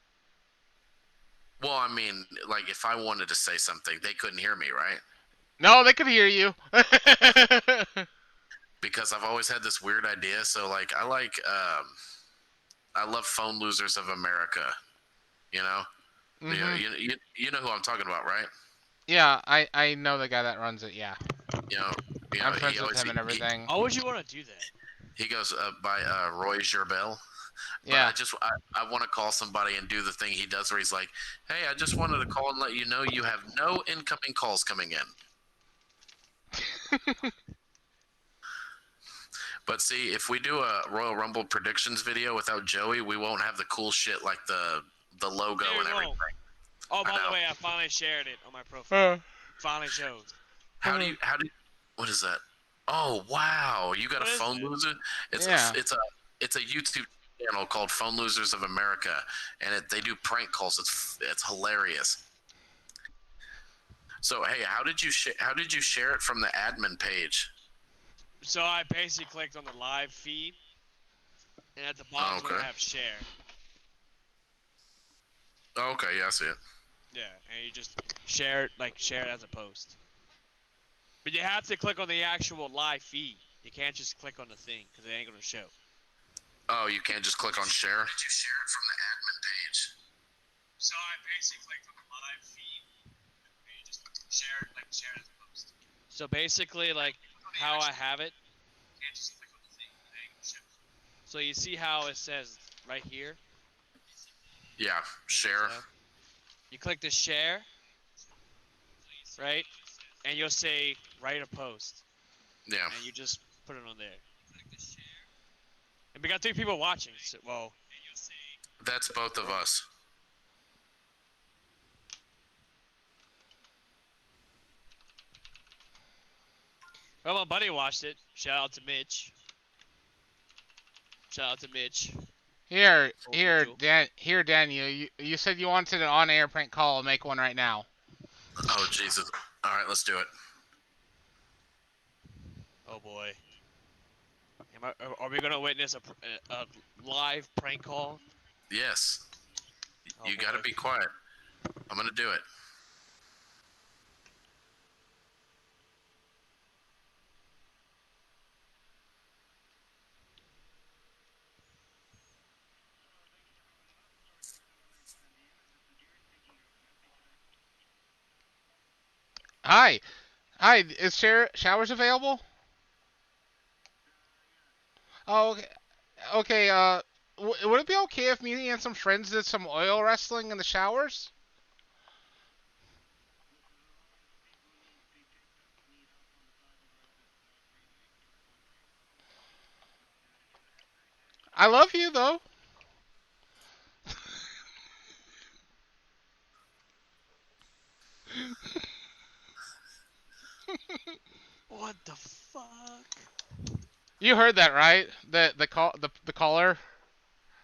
Well, I mean, like if I wanted to say something, they couldn't hear me, right? No, they could hear you. Because I've always had this weird idea. So like, I love Phone Losers of America. You know, Mm-hmm. you know who I'm talking about, right? Yeah, I know the guy that runs it. Yeah, You know, I'm friends he with always him and everything. How would you want to do that? he goes by Roy Gerbel. But Yeah. I want to call somebody and do the thing he does where he's like, hey, I just wanted to call and let you know you have no incoming calls coming in. But see, if we do a Royal Rumble predictions video without Joey, we won't have the cool shit like the logo and everything. Oh, by the way, I finally shared it on my profile. Finally showed. How do you what is that? Oh wow, you got What a is phone it? loser? It's a YouTube channel called Phone Losers of America, and they do prank calls. It's hilarious. So hey, how did you share it from the admin page? So I basically clicked on the live feed, and at the bottom is where I have share. Oh, okay, yeah, I see it. Yeah, and you just share it as a post. But you have to click on the actual live feed. You can't just click on the thing because it ain't gonna show. Oh, you can't just click on share? Did you share it from the admin page? So I basically clicked on the live feed, and you just share it as a post. So basically, like how I have it. You can't just click on the thing. It ain't gonna show. So you see how it says right here? Yeah, share. You click the share, right? And you'll say write a post. Yeah. And you just put it on there. And we got 3 people watching. So, well, that's both of us. Well, my buddy watched it. Shout out to Mitch. Here, Daniel. You said you wanted an on-air prank call. I'll make one right now. Oh Jesus! All right, let's do it. Oh boy. Are we gonna witness a live prank call? Yes. Oh, you gotta be quiet. I'm gonna do it. Hi. Hi, is showers available? Oh, okay. Okay, would it be okay if me and some friends did some oil wrestling in the showers? I love you, though. What the fuck? You heard that, right? The caller?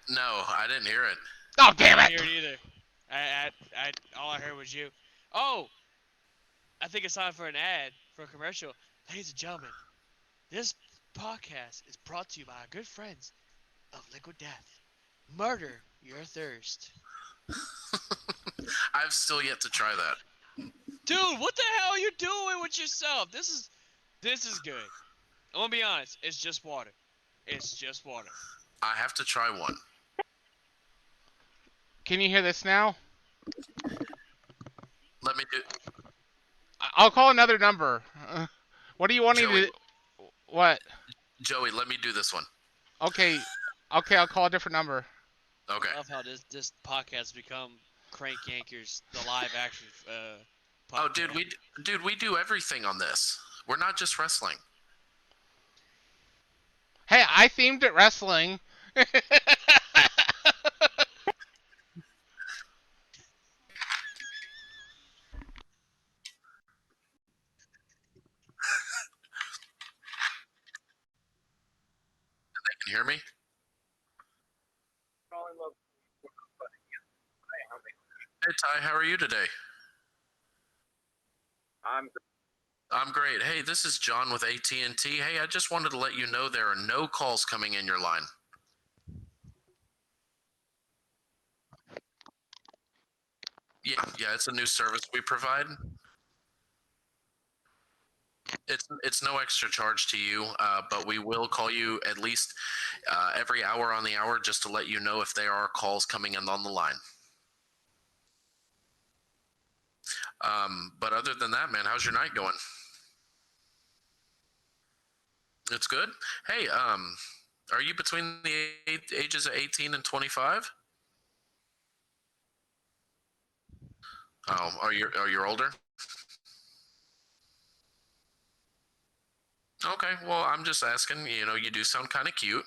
No, I didn't hear it. Oh, I damn didn't it! hear it either. All I heard was you. Oh, I think it's time for an ad for a commercial. Ladies and gentlemen, this podcast is brought to you by our good friends of Liquid Death. Murder your thirst. I've still yet to try that. Dude, what the hell are you doing with yourself? This is good. I'm gonna be honest, it's just water. It's just water. I have to try one. Can you hear this now? Let me do. I'll call another number. What do you want me Joey, to... What? Joey, let me do this one. Okay. Okay, I'll call a different number. Okay. I love how this podcast has become Crank Yankers, the live action podcast. Oh, dude, we do everything on this. We're not just wrestling. Hey, I themed it wrestling. Can you hear me? Hey Ty, how are you today? I'm great. Hey, this is John with AT&T. Hey, I just wanted to let you know there are no calls coming in your line. Yeah, it's a new service we provide. It's no extra charge to you, but we will call you at least every hour on the hour just to let you know if there are calls coming in on the line. But other than that, man, how's your night going? It's good. Hey, are you between the ages of 18 and 25? Oh, are you older? Okay, well, I'm just asking. You know, you do sound kind of cute.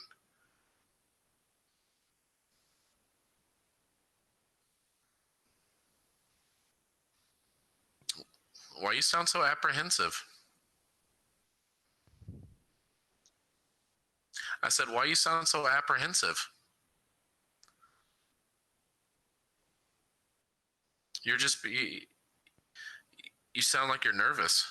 Why you sound so apprehensive? I said, why you sound so apprehensive? You're just you sound like you're nervous.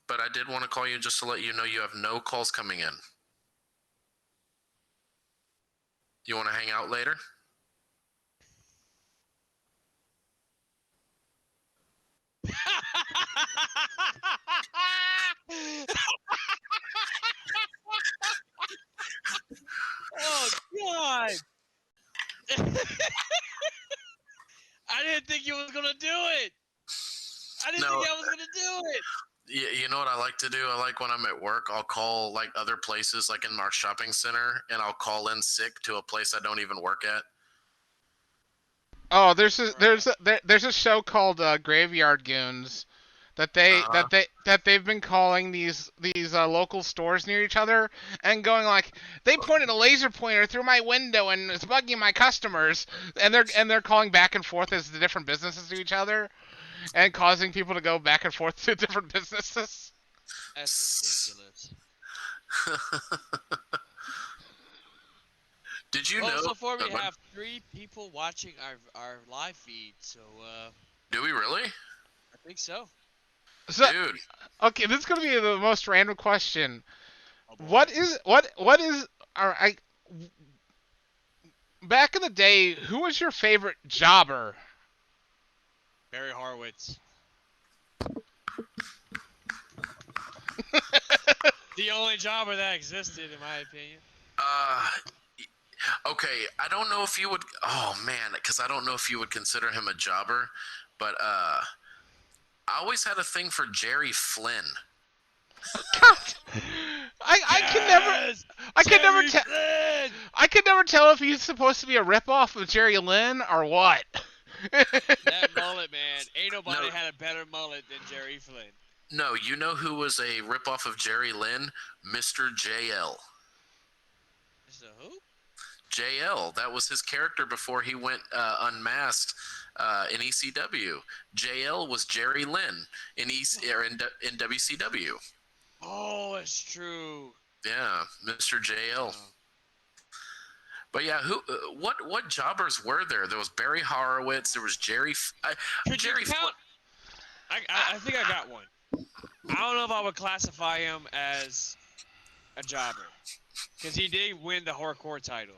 But I did want to call you just to let you know you have no calls coming in. You want to hang out later? Oh God! I didn't think you was gonna do it. I didn't No. think I was gonna do it. You know what I like to do? I like when I'm at work, I'll call like other places, like in our shopping center, and I'll call in sick to a place I don't even work at. Oh, there's a show called Graveyard Goons that they've been calling these local stores near each other and going like they pointed a laser pointer through my window and it's bugging my customers and they're calling back and forth as the different businesses to each other and causing people to go back and forth to different businesses. That's ridiculous. Did you Well, know? so far we have 3 people watching our live feed, so Do we really? I think so. So Dude, okay, this is gonna be the most random question. Oh, boy. What is back in the day? Who was your favorite jobber? Barry Horowitz. The only jobber that existed, in my opinion. uh, Okay, I don't know if you would. Oh man, because I don't know if you would consider him a jobber, but I always had a thing for Jerry Flynn. God, I can never Yes! I can never Jerry tell Flynn! I can never tell if he's supposed to be a ripoff of Jerry Lynn or what. That mullet, man. Ain't nobody No. had a better mullet than Jerry Flynn. No, you know who was a ripoff of Jerry Lynn? Mr. JL. So who? JL. That was his character before he went unmasked in ECW. JL was Jerry Lynn in in WCW. Oh, it's true. Yeah, Mr. JL. Oh. But yeah, who? What jobbers were there? There was Barry Horowitz. There was Jerry. Could Jerry. you count? I think I got one. I don't know if I would classify him as a jobber, because he did win the hardcore title,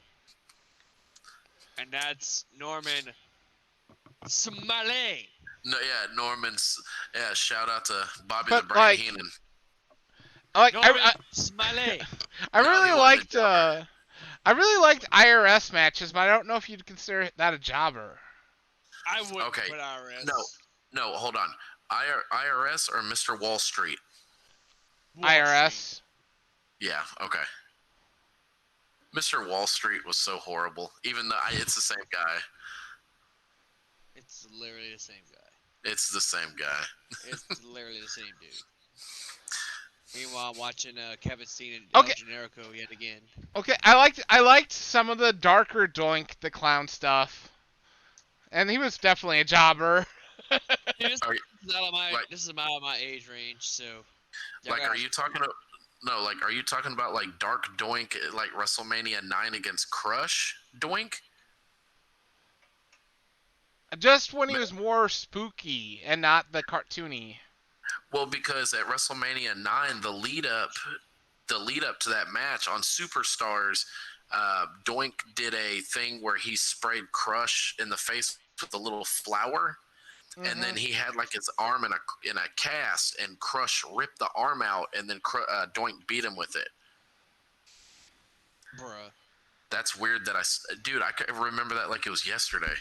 and that's Norman Smiley. No, yeah, Norman's. Yeah, shout out to Bobby But, the Brain like, Heenan. Norman Smiley. I No, really he wasn't a liked jobber. I really liked IRS matches, but I don't know if you'd consider that a jobber. I wouldn't Okay, put IRS. No, hold on. IRS or Mr. Wall Street? Wall IRS. Street. Yeah, okay. Mr. Wall Street was so horrible. Even though it's the same guy. It's literally the same guy. It's the same guy. It's literally the same dude. Meanwhile, I'm watching Kevin Steen and Okay. El Generico yet again. Okay, I liked some of the darker Doink the Clown stuff, and he was definitely a jobber. This Are you- is out of my like- this is out of my age range, so. y'all Like, gotta- are you talking about? No, like, are you talking about like Dark Doink, like WrestleMania 9 against Crush Doink? Just when he was more spooky and not the cartoony. Well, because at WrestleMania 9, the lead up to that match on Superstars, Doink did a thing where he sprayed Crush in the face with a little flour, and then he had like his arm in a cast, and Crush ripped the arm out, and then Doink beat him with it. Bruh. That's weird that dude, I could remember that like it was yesterday.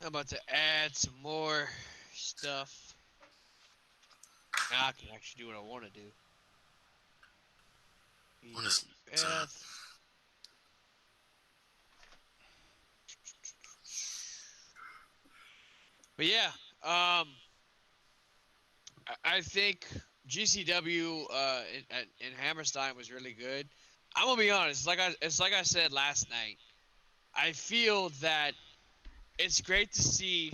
I'm about to add some more stuff. Now I can actually do what I want to do. What is Beth. But yeah, I think GCW in Hammerstein was really good. I'm gonna be honest. It's like I said last night. I feel that it's great to see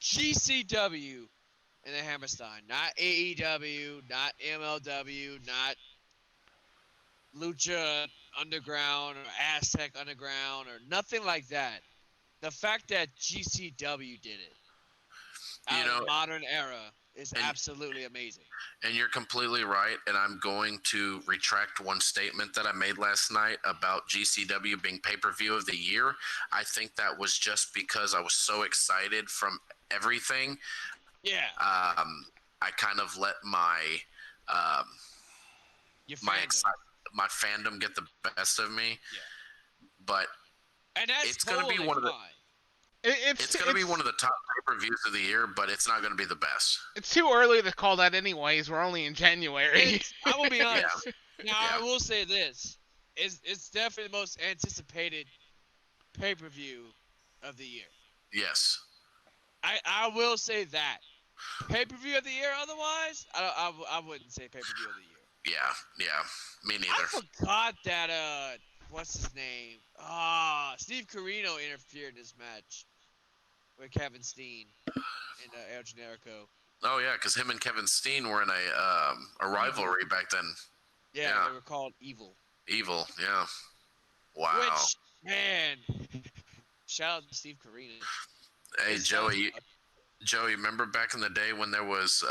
GCW in the Hammerstein, not AEW, not MLW, not Lucha Underground or Aztec Underground or nothing like that. The fact that GCW did it out of the modern era is absolutely amazing. And you're completely right, and I'm going to retract one statement that I made last night about GCW being pay-per-view of the year. I think that was just because I was so excited from everything. Yeah. I kind of let my Your my fandom. my fandom get the best of me. Yeah. But And that's it's gonna be totally one of the- fine. it's going to be one of the top pay-per-views of the year, but it's not going to be the best. It's too early to call that anyways. We're only in January. I will be honest. Now Yeah. I will say this: it's definitely the most anticipated pay-per-view of the year. Yes. I will say that pay-per-view of the year. Otherwise, I wouldn't say pay-per-view of the year. Yeah. Me I neither. forgot that what's his name? Steve Corino interfered in this match with Kevin Steen and El Generico. Oh yeah, because him and Kevin Steen were in a rivalry back then. Yeah, Yeah. they were called Evil. Evil. Yeah. Wow. Which, man, shout out to Steve Corino. Hey His Joey. son's- Joey, remember back in the day when there was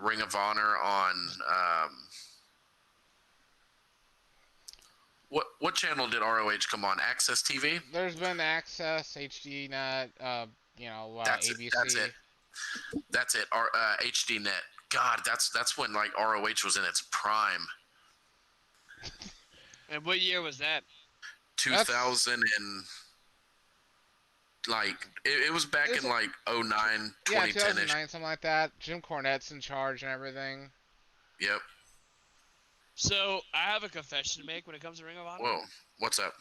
Ring of Honor on what channel did ROH come on? Access TV? There's been Access, HD Net, That's ABC. it. That's it. HD Net. God, that's when like ROH was in its prime. And what year was that? 2000 and like it was back in like 09, Yeah, 2010ish. 2009, something like that. Jim Cornette's in charge and everything. Yep. So I have a confession to make when it comes to Ring of Honor. Whoa, what's up?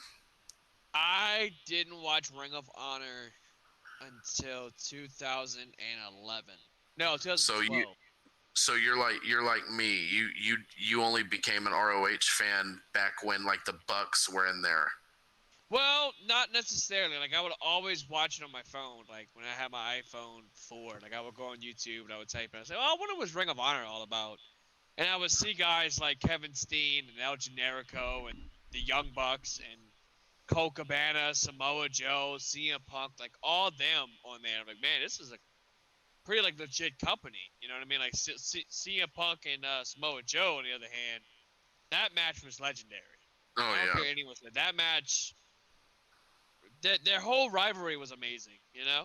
I didn't watch Ring of Honor until 2011. No, 2012. So you're like me. You only became an ROH fan back when like the Bucks were in there. Well, not necessarily. Like I would always watch it on my phone. Like when I had my iPhone 4, like I would go on YouTube and I would type in. I would say, "Oh, I wonder what's Ring of Honor all about." And I would see guys like Kevin Steen and El Generico and the Young Bucks and Cole Cabana, Samoa Joe, CM Punk, like all them on there. I'm like, man, this is a pretty like legit company. You know what I mean? Like CM Punk and Samoa Joe, on the other hand, that match was legendary. Oh I don't yeah. care anyone said that match. Their whole rivalry was amazing, you know.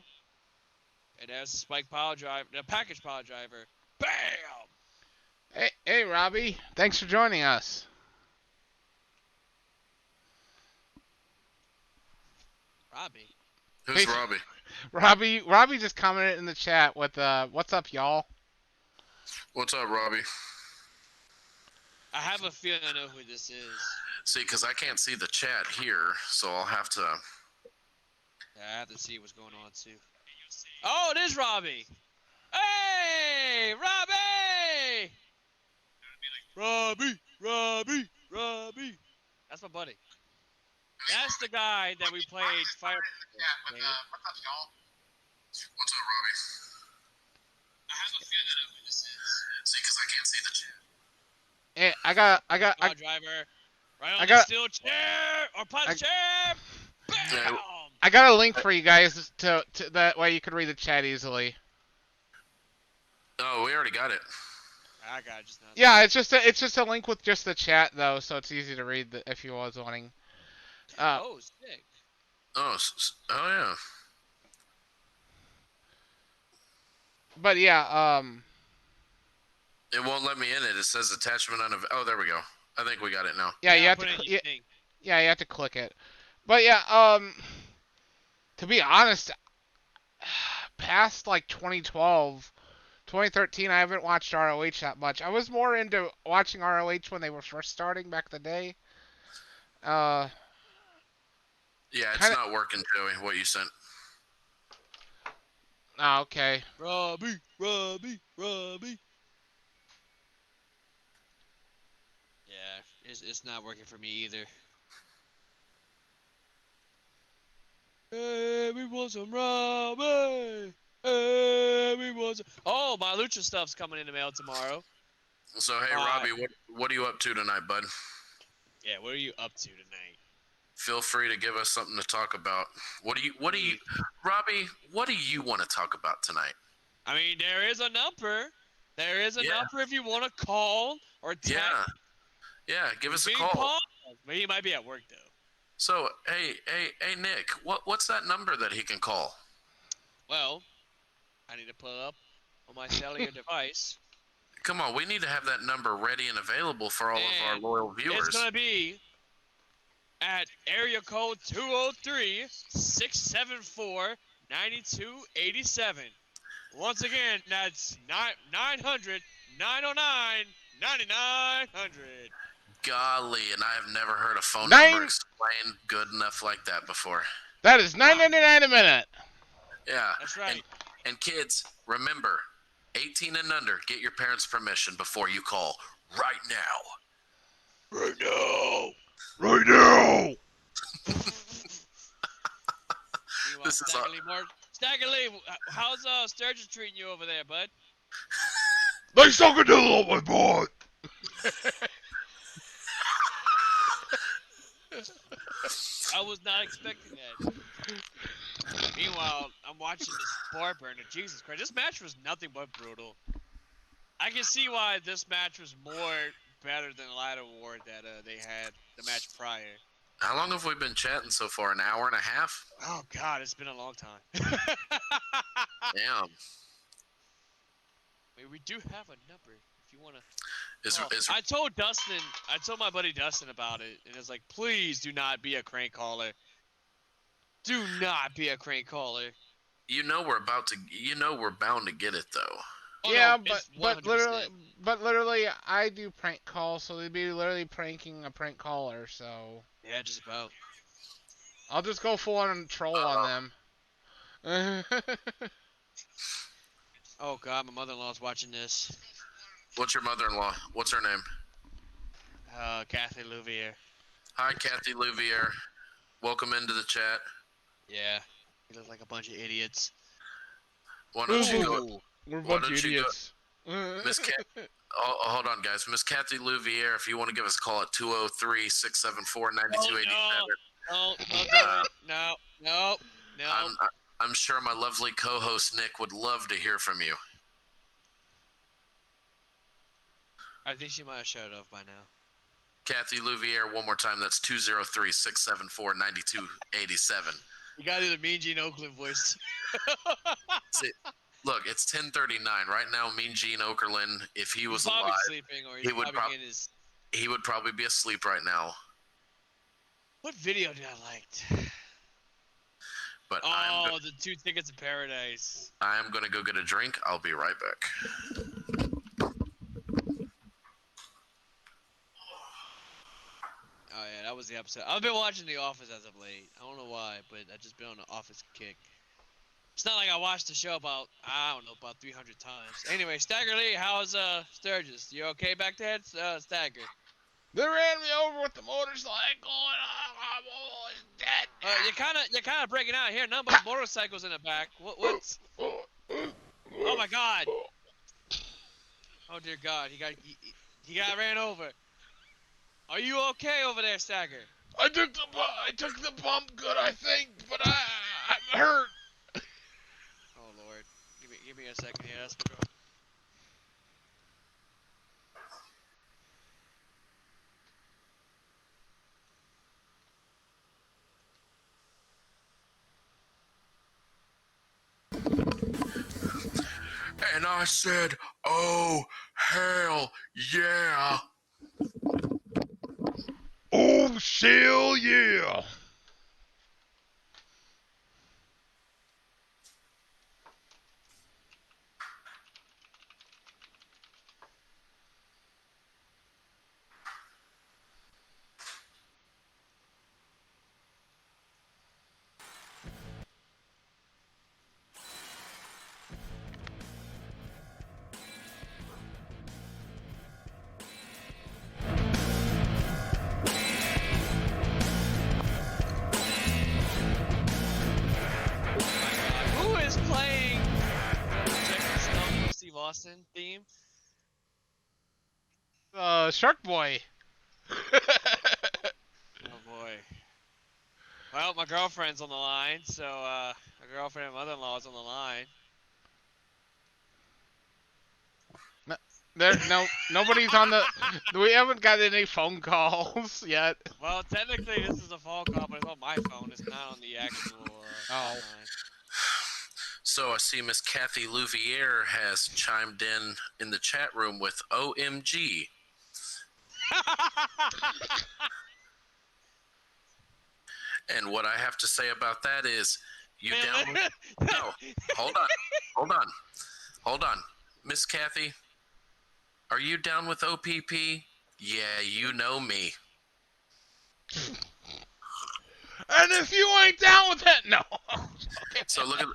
And there's Spike Pile Driver, the package Pile Driver, bam. Hey, Robbie. Thanks for joining us. Robbie. Who's Hey. Robbie? Robbie just commented in the chat with "What's up, y'all?" What's up, Robbie? I have a feeling I know who this is. See, because I can't see the chat here, so I'll have to. Yeah, I have to see what's going on too. Oh, it is Robbie. Hey, Robbie! Robbie. That's my buddy. That's the guy that we played Fire. What's up, y'all? What's up, Robbie? I have a feeling I know who this is. See, because I can't see the chat. Hey, I Driver. Right on I the got- steel chair or plus chair. Bam! I got a link for you guys to that way you can read the chat easily. Oh, we already got it. I got it just now. Yeah, it's just a link with just the chat though, so it's easy to read if you was wanting. Oh, sick. Oh, yeah. But yeah, It won't let me in it. It says attachment unavailable. Oh, there we go. I think we got it now. yeah, you have put to it in you your thing. have to click it. But yeah, to be honest, past like 2012, 2013, I haven't watched ROH that much. I was more into watching ROH when they were first starting back in the day. Yeah, it's kinda- not working, Joey, what you sent. Oh, okay. Robbie. Yeah, it's not working for me either. Hey, we want some Robbie. Hey, we want some... Oh, my Lucha stuff's coming in the mail tomorrow. So, hey, Robbie, what are you up to tonight, bud? Yeah, what are you up to tonight? Feel free to give us something to talk about. Robbie, what do you want to talk about tonight? I mean, there is a number. There is a number if you want to call or text. Yeah, give us a Big call. Paul. But he might be at work though. So, hey, Nick, what's that number that he can call? Well, I need to pull it up on my cellular device. Come on, we need to have that number ready and available for all of our loyal viewers. It's gonna be at area code 203-674-9287. Once again, that's 900-909-9900. Golly, and I have never heard a phone number explained good enough like that before. That is $9.99 a minute. Yeah. That's right. And kids, remember, 18 and under, get your parents' permission before you call. Right now. Right now. Right now. This is Stagger Lee, how's Sturgis treating you over there, bud? They suck a diddle on my butt. I was not expecting that. Meanwhile, I'm watching this bar burner. Jesus Christ, this match was nothing but brutal. I can see why this match was better than the Ladder War that they had the match prior. How long have we been chatting so far? An hour and a half? Oh God, it's been a long time. Damn. Wait, we do have a number if you wanna. Is I told my buddy Dustin about it, and it's like, please do not be a crank caller. Do not be a crank caller. we're bound to get it though. Oh, Yeah, no, it's but 100%. literally, I do prank calls, so they'd be literally pranking a prank caller. So Yeah, just about. I'll just go full on troll on them. Oh God, my mother-in-law's watching this. What's your mother-in-law? What's her name? Kathy Louvier. Hi, Kathy Louvier. Welcome into the chat. Yeah, we look like a bunch of idiots. Why don't you go? Ooh. We're a Why bunch of don't you go- idiots. Miss hold on, guys. Miss Kathy Louvier, if you want to give us a call at 203-674-9287. No, don't do it. No. I'm sure my lovely co-host Nick would love to hear from you. I think she might have shut it off by now. Kathy Louvier, one more time. That's 203-674-9287. You gotta do the Mean Gene Oakland voice. See, look, it's 10:39 right now. Mean Gene Okerlund, if he was He's probably alive, sleeping, or he's probably getting his. he would probably be asleep right now. What video did I liked? But Oh, the 2 tickets to paradise. I'm gonna go get a drink. I'll be right back. Oh yeah, that was the episode. I've been watching The Office as of late. I don't know why, but I've just been on the Office kick. It's not like I watched the show about 300 times. Anyway, Stagger Lee, how's Sturgis? You okay back there, Stagger? They ran me over with the motorcycle, and I'm almost dead. You're kind of breaking out here. None but motorcycles in the back. What's? Oh my God! Oh dear God, he got ran over. Are you okay over there, Stagger? I took the bump good, I think, but I'm hurt. Oh Lord, give me a second here. Let's go. And I said, "Oh hell yeah!" Oh, hell yeah. Who is playing Jeffrey Stone Steve Austin theme? Shark Boy. Oh boy. Well, my girlfriend's on the line, so my girlfriend and mother-in-law is on the line. Nobody's on the. We haven't got any phone calls yet. Well, technically this is a phone call, but it's on my phone. It's not on the actual line. So I see Miss Kathy Louvier has chimed in the chat room with OMG. And what I have to say about that is, you down with... No, hold on. Miss Kathy, are you down with OPP? Yeah, you know me. And if you ain't down with that, no. So look at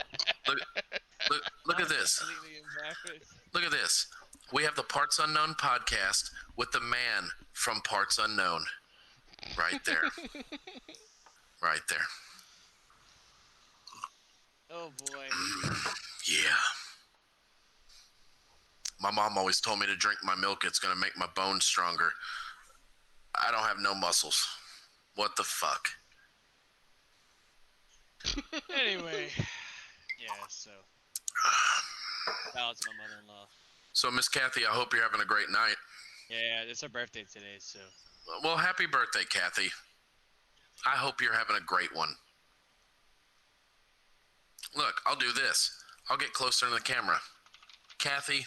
this. Look at this. We have the Parts Unknown podcast with the man from Parts Unknown. Right there. Right there. Oh boy. Yeah. My mom always told me to drink my milk. It's going to make my bones stronger. I don't have no muscles. What the fuck? Anyway. Yeah, so. Shout out to my mother-in-law. So, Miss Kathy, I hope you're having a great night. Yeah, it's her birthday today, so. Well, happy birthday, Kathy. I hope you're having a great one. Look, I'll do this. I'll get closer to the camera. Kathy,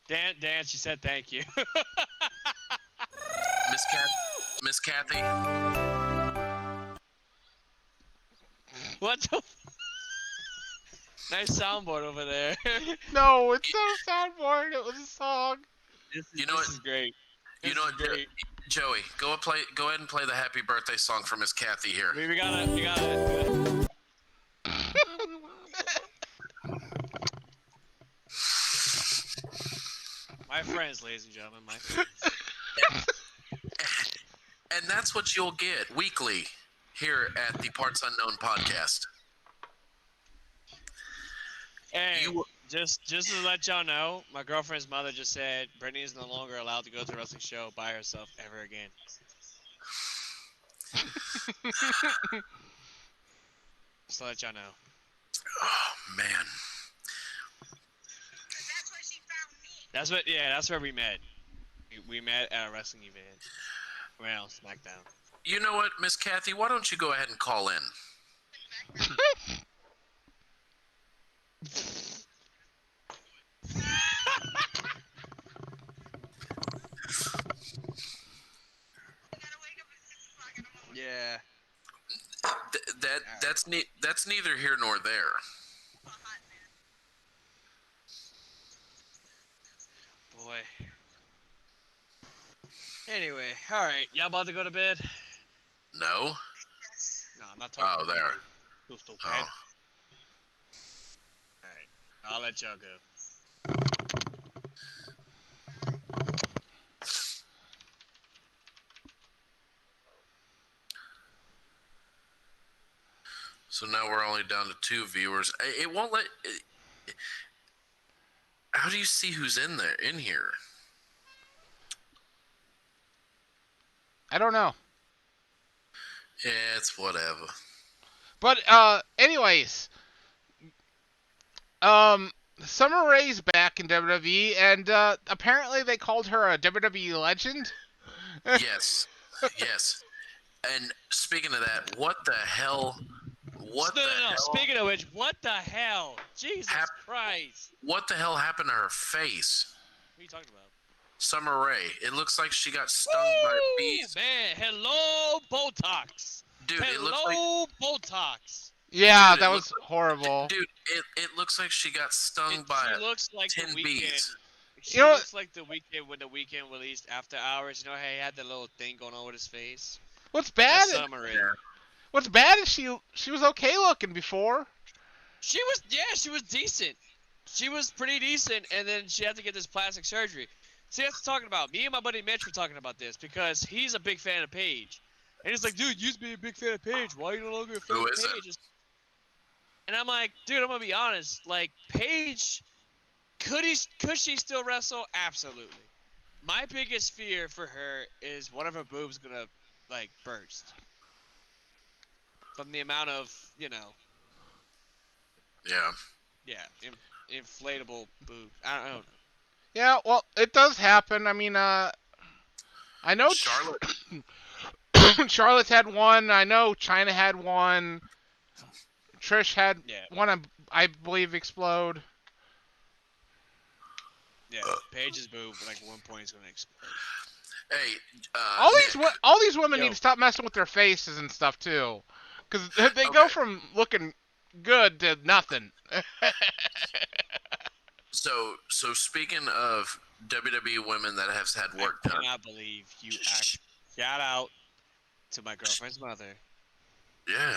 Dan, she said thank you. Miss Kathy. What the? Nice soundboard over there. No, it's not a soundboard. It was a song. This is great. You know what, Joey? Go ahead and play the happy birthday song for Miss Kathy here. We gotta. My friends, ladies and gentlemen, my friends. And that's what you'll get weekly here at the Parts Unknown podcast. Hey, just to let y'all know, my girlfriend's mother just said Brittany is no longer allowed to go to a wrestling show by herself ever again. Just to let y'all know. Oh man. That's where she found me. That's where we met. We met at a wrestling event. Well, SmackDown. You know what, Miss Kathy? Why don't you go ahead and call in? Yeah. That's neither here nor there. Boy. Anyway, all right. Y'all about to go to bed? No. No, I'm not talking. Oh, there. Too stupid. Oh. All right. I'll let y'all go. So now we're only down to 2 viewers. It won't let. How do you see who's in here? I don't know. Yeah, it's whatever. But anyways, Summer Rae's back in WWE, and apparently they called her a WWE legend. Yes, yes. And speaking of that, what the hell? What No. the hell? Speaking of which, what the hell? Jesus Christ! What the hell happened to her face? What are you talking about? Summer Rae. It looks like she got stung by bees. Man, hello Botox. Dude, hello it looks like Botox. Yeah, Dude, that was horrible. Dude, it looks like she got stung by She looks like 10 the weekend. bees. She looks like the weekend when the weekend released After Hours. You know how he had the little thing going on with his face? What's bad? That's Summer Rae. What's bad is she was okay looking before. She was decent. She was pretty decent, and then she had to get this plastic surgery. See, that's what I'm talking about. Me and my buddy Mitch were talking about this because he's a big fan of Paige. And he's like, dude, you used to be a big fan of Paige. Why are you no longer a fan Who of is it? Paige? And I'm like, dude, I'm going to be honest. Like, Paige, could she still wrestle? Absolutely. My biggest fear for her is one of her boobs going to, like, burst. From the amount of, Yeah. inflatable boobs. I don't know. Yeah, well, it does happen. I mean, I know Charlotte. Charlotte's had one. I know China had one. Trish had one, I believe, explode. Yeah, Paige's boob, like, at one point is going to explode. Hey, all these women Yo. need to stop messing with their faces and stuff too, because they go from looking good to nothing. So speaking of WWE women that have had work I done, cannot believe you actually shout out to my girlfriend's mother. yeah,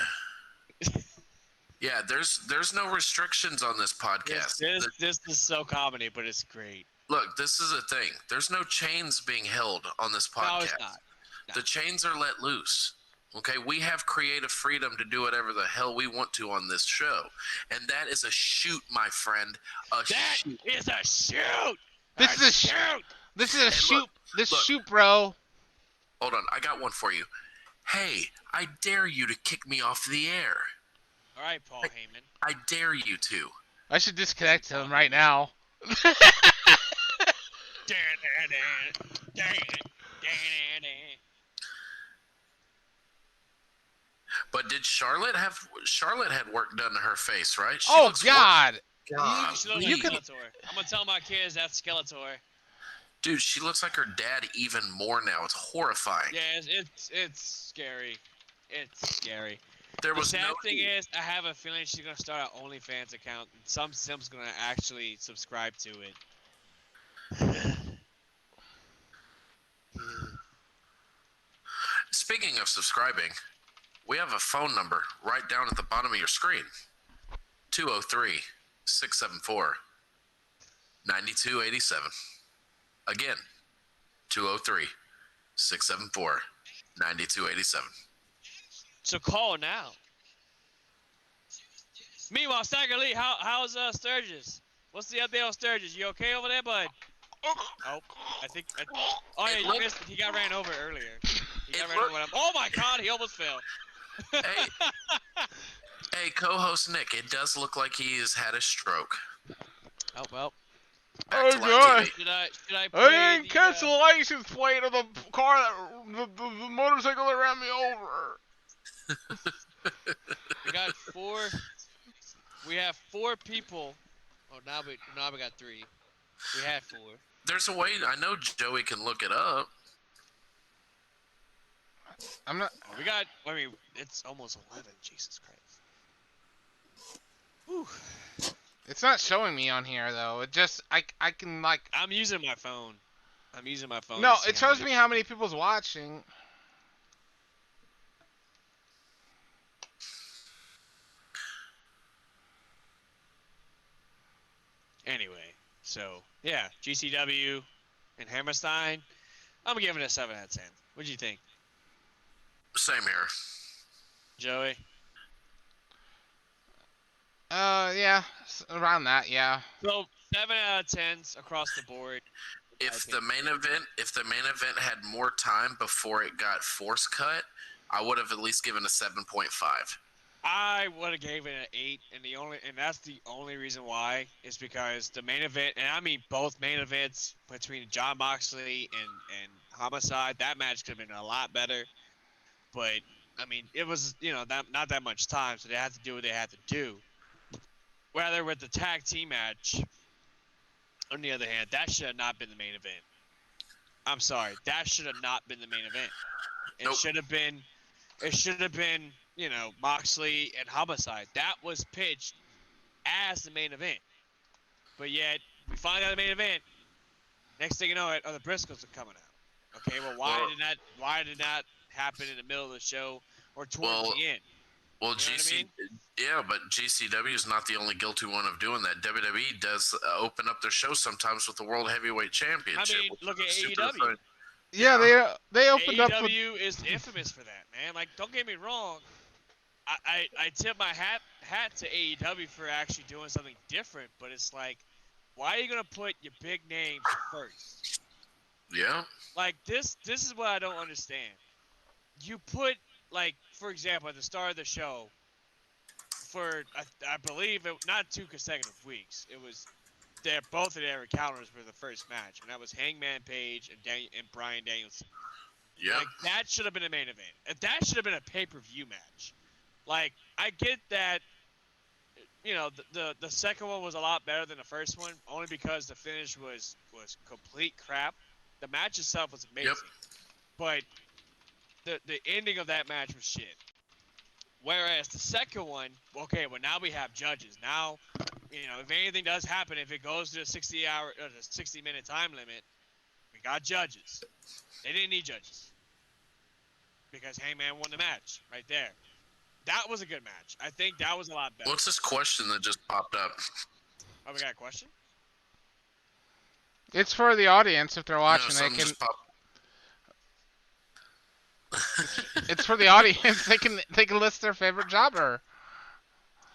yeah. There's no restrictions on this podcast. This is so comedy, but it's great. Look, this is a thing. There's no chains being held on this podcast. No, it's not. No. The chains are let loose. Okay, we have creative freedom to do whatever the hell we want to on this show, and that is a shoot, my friend. That is a shoot. This is a shoot. This is a shoot. Look, shoot, bro. Hold on, I got one for you. Hey, I dare you to kick me off the air. All right, Paul Heyman. I dare you to. I should disconnect him right now. But did Charlotte had work done to her face, right? She Oh looks God, God. She looks You like could- Skeletor. I'm gonna tell my kids that's Skeletor. Dude, she looks like her dad even more now. It's horrifying. Yeah, it's scary. It's scary. There The was sad no thing is, I have a feeling she's gonna start an OnlyFans account, and some sim's gonna actually subscribe to it. Speaking of subscribing, we have a phone number right down at the bottom of your screen. 203-674-9287. Again, 203-674-9287. So call now. Meanwhile, Stagger Lee, how's Sturgis? What's the update on Sturgis? You okay over there, bud? Oh, I think. Oh yeah, you missed it. He got ran over earlier. He got ran over. Oh my God, he almost fell. Hey, hey, co-host Nick, it does look like he has had a stroke. Oh well. Back to Oh, live God. TV. Should I I play didn't the, catch the license plate of the car the motorcycle that ran me over. We got four. We have four people. Oh, now we got three. We had four. There's a way. I know Joey can look it up. I'm not. Oh, we got. I mean, it's almost 11. Jesus Christ. Whew. It's not showing me on here though. It just I can like. I'm using my phone. I'm using my phone. No, to see it how shows many- me how many people's watching. Anyway, so yeah, GCW and Hammerstein. I'm giving it a 7 out of 10. What do you think, Same here. Joey? Yeah, around that, yeah. So 7 out of 10s across the board. If the main event had more time before it got force cut, I would have at least given a 7.5. I would have gave it an 8, and that's the only reason why is because the main event, and I mean both main events between John Moxley and Homicide, that match could have been a lot better. But I mean, it was not that much time, so they had to do what they had to do. Rather with the tag team match, on the other hand, that should have not been the main event. I'm sorry, that should have not been the main event. It Nope. should have been. It should have been, Moxley and Homicide. That was pitched as the main event. But yet, we find out the main event. Next thing you know, the Briscoes are coming out. Okay, well, why did that happen in the middle of the show or towards the end? Well, You know what I mean? yeah, but GCW is not the only guilty one of doing that. WWE does open up their show sometimes with the World Heavyweight Championship. I mean, which look is at super AEW. fun. Yeah, they opened up with. AEW is infamous for that, man. Like, don't get me wrong. I tip my hat to AEW for actually doing something different, but it's like, why are you gonna put your big names first? Yeah. Like this is what I don't understand. You put, like, for example, at the start of the show, for I believe not 2 consecutive weeks. It was both of their encounters were the first match, and that was Hangman Page and Bryan Danielson. Yeah. Like, that should have been a main event. And that should have been a pay-per-view match. Like, I get that, the second one was a lot better than the first one, only because the finish was complete crap. The match itself was amazing. But the ending of that match was shit. Whereas the second one, okay, well, now we have judges. Now, if anything does happen, if it goes to the 60-minute time limit, we got judges. They didn't need judges because Hangman won the match right there. That was a good match. I think that was a lot better. What's this question that just popped up? Oh, we got a question? It's for the audience if they're watching. They something can. just popped. It's for the audience. They can list their favorite jobber,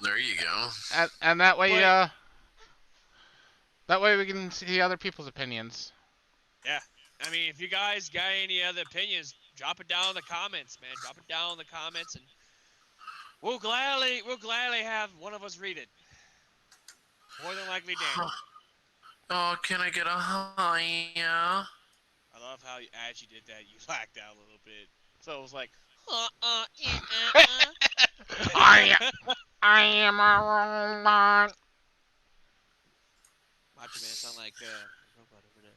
There you go. and that way But- that way we can see other people's opinions. Yeah. I mean, if you guys got any other opinions, drop it down in the comments, man. Drop it down in the comments, and we'll gladly have one of us read it. More than likely, Daniel. Oh, can I get a hi? I love how as you did that, you lagged out a little bit. So it was like, I am a robot. Macho Man sound like robot over there.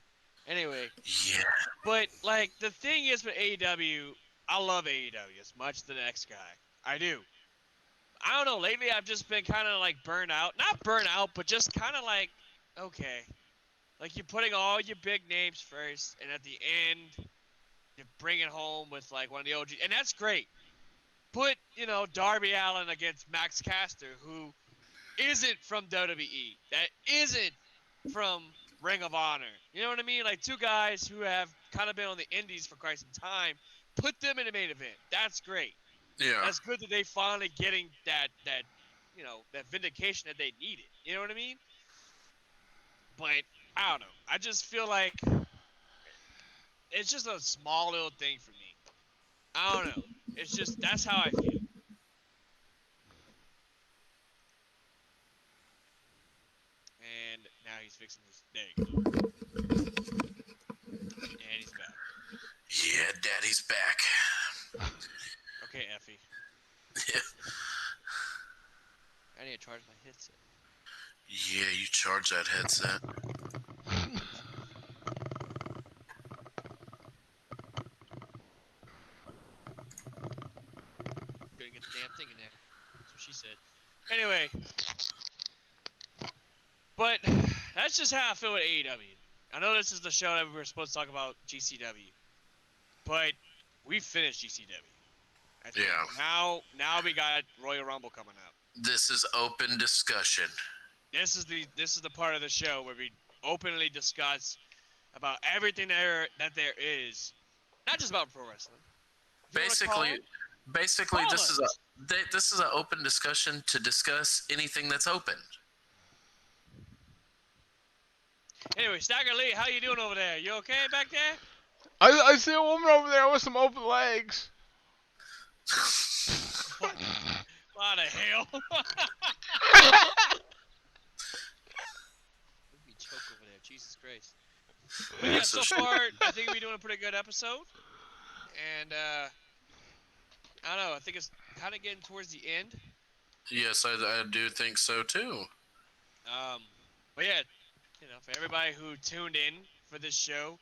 Anyway, Yeah. but like the thing is with AEW, I love AEW as much as the next guy. I do. I don't know. Lately, I've just been kind of like burnt out. Not burnt out, but just kind of like, okay. Like you're putting all your big names first, and at the end, you bring it home with like one of the OG, and that's great. Put Darby Allin against Max Caster, who isn't from WWE, that isn't from Ring of Honor. You know what I mean? Like two guys who have kind of been on the indies for quite some time. Put them in the main event. That's great. Yeah. That's good that they finally getting that that vindication that they needed. You know what I mean? But I don't know. I just feel like it's just a small little thing for me. I don't know. It's just that's how I feel. And now he's fixing his. There you go. And he's back. Yeah, Daddy's back. Okay, Effie. Yeah. I need to charge my headset. Yeah, you charge that headset. Couldn't get the damn thing in there. That's what she said. Anyway. But that's just how I feel with AEW. I know this is the show that we were supposed to talk about GCW. But we finished GCW. I think. Yeah. Now we got Royal Rumble coming up. This is open discussion. This is the part of the show where we openly discuss about everything that there is, not just about pro wrestling. Basically, this is an open discussion to discuss anything that's open. Anyway, Stagger Lee, how you doing over there? You okay back there? I see a woman over there with some open legs. What the hell? Let me choke over there. Jesus Christ. But yeah, so far, I think we're doing a pretty good episode. And, I don't know, I think it's kind of getting towards the end. Yes, I do think so too. But yeah, for everybody who tuned in for this show,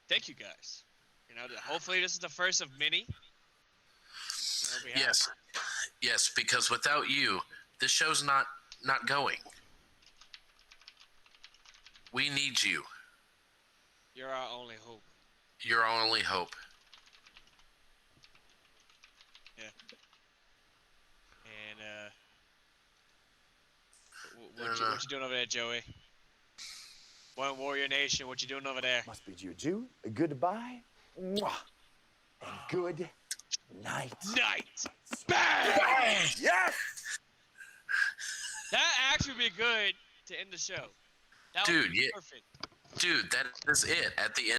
thank you guys. Hopefully this is the first of many. Yes, because without you, the show's not going. We need you. You're our only hope. You're our only hope. Yeah. And what you doing over there, Joey? One Warrior Nation, what you doing over there? Must bid you adieu, a goodbye, mwah, and good night. Bang! Yes! That actually would be good to end the show. That Dude, would be yeah. perfect. Dude, that is it. At the end.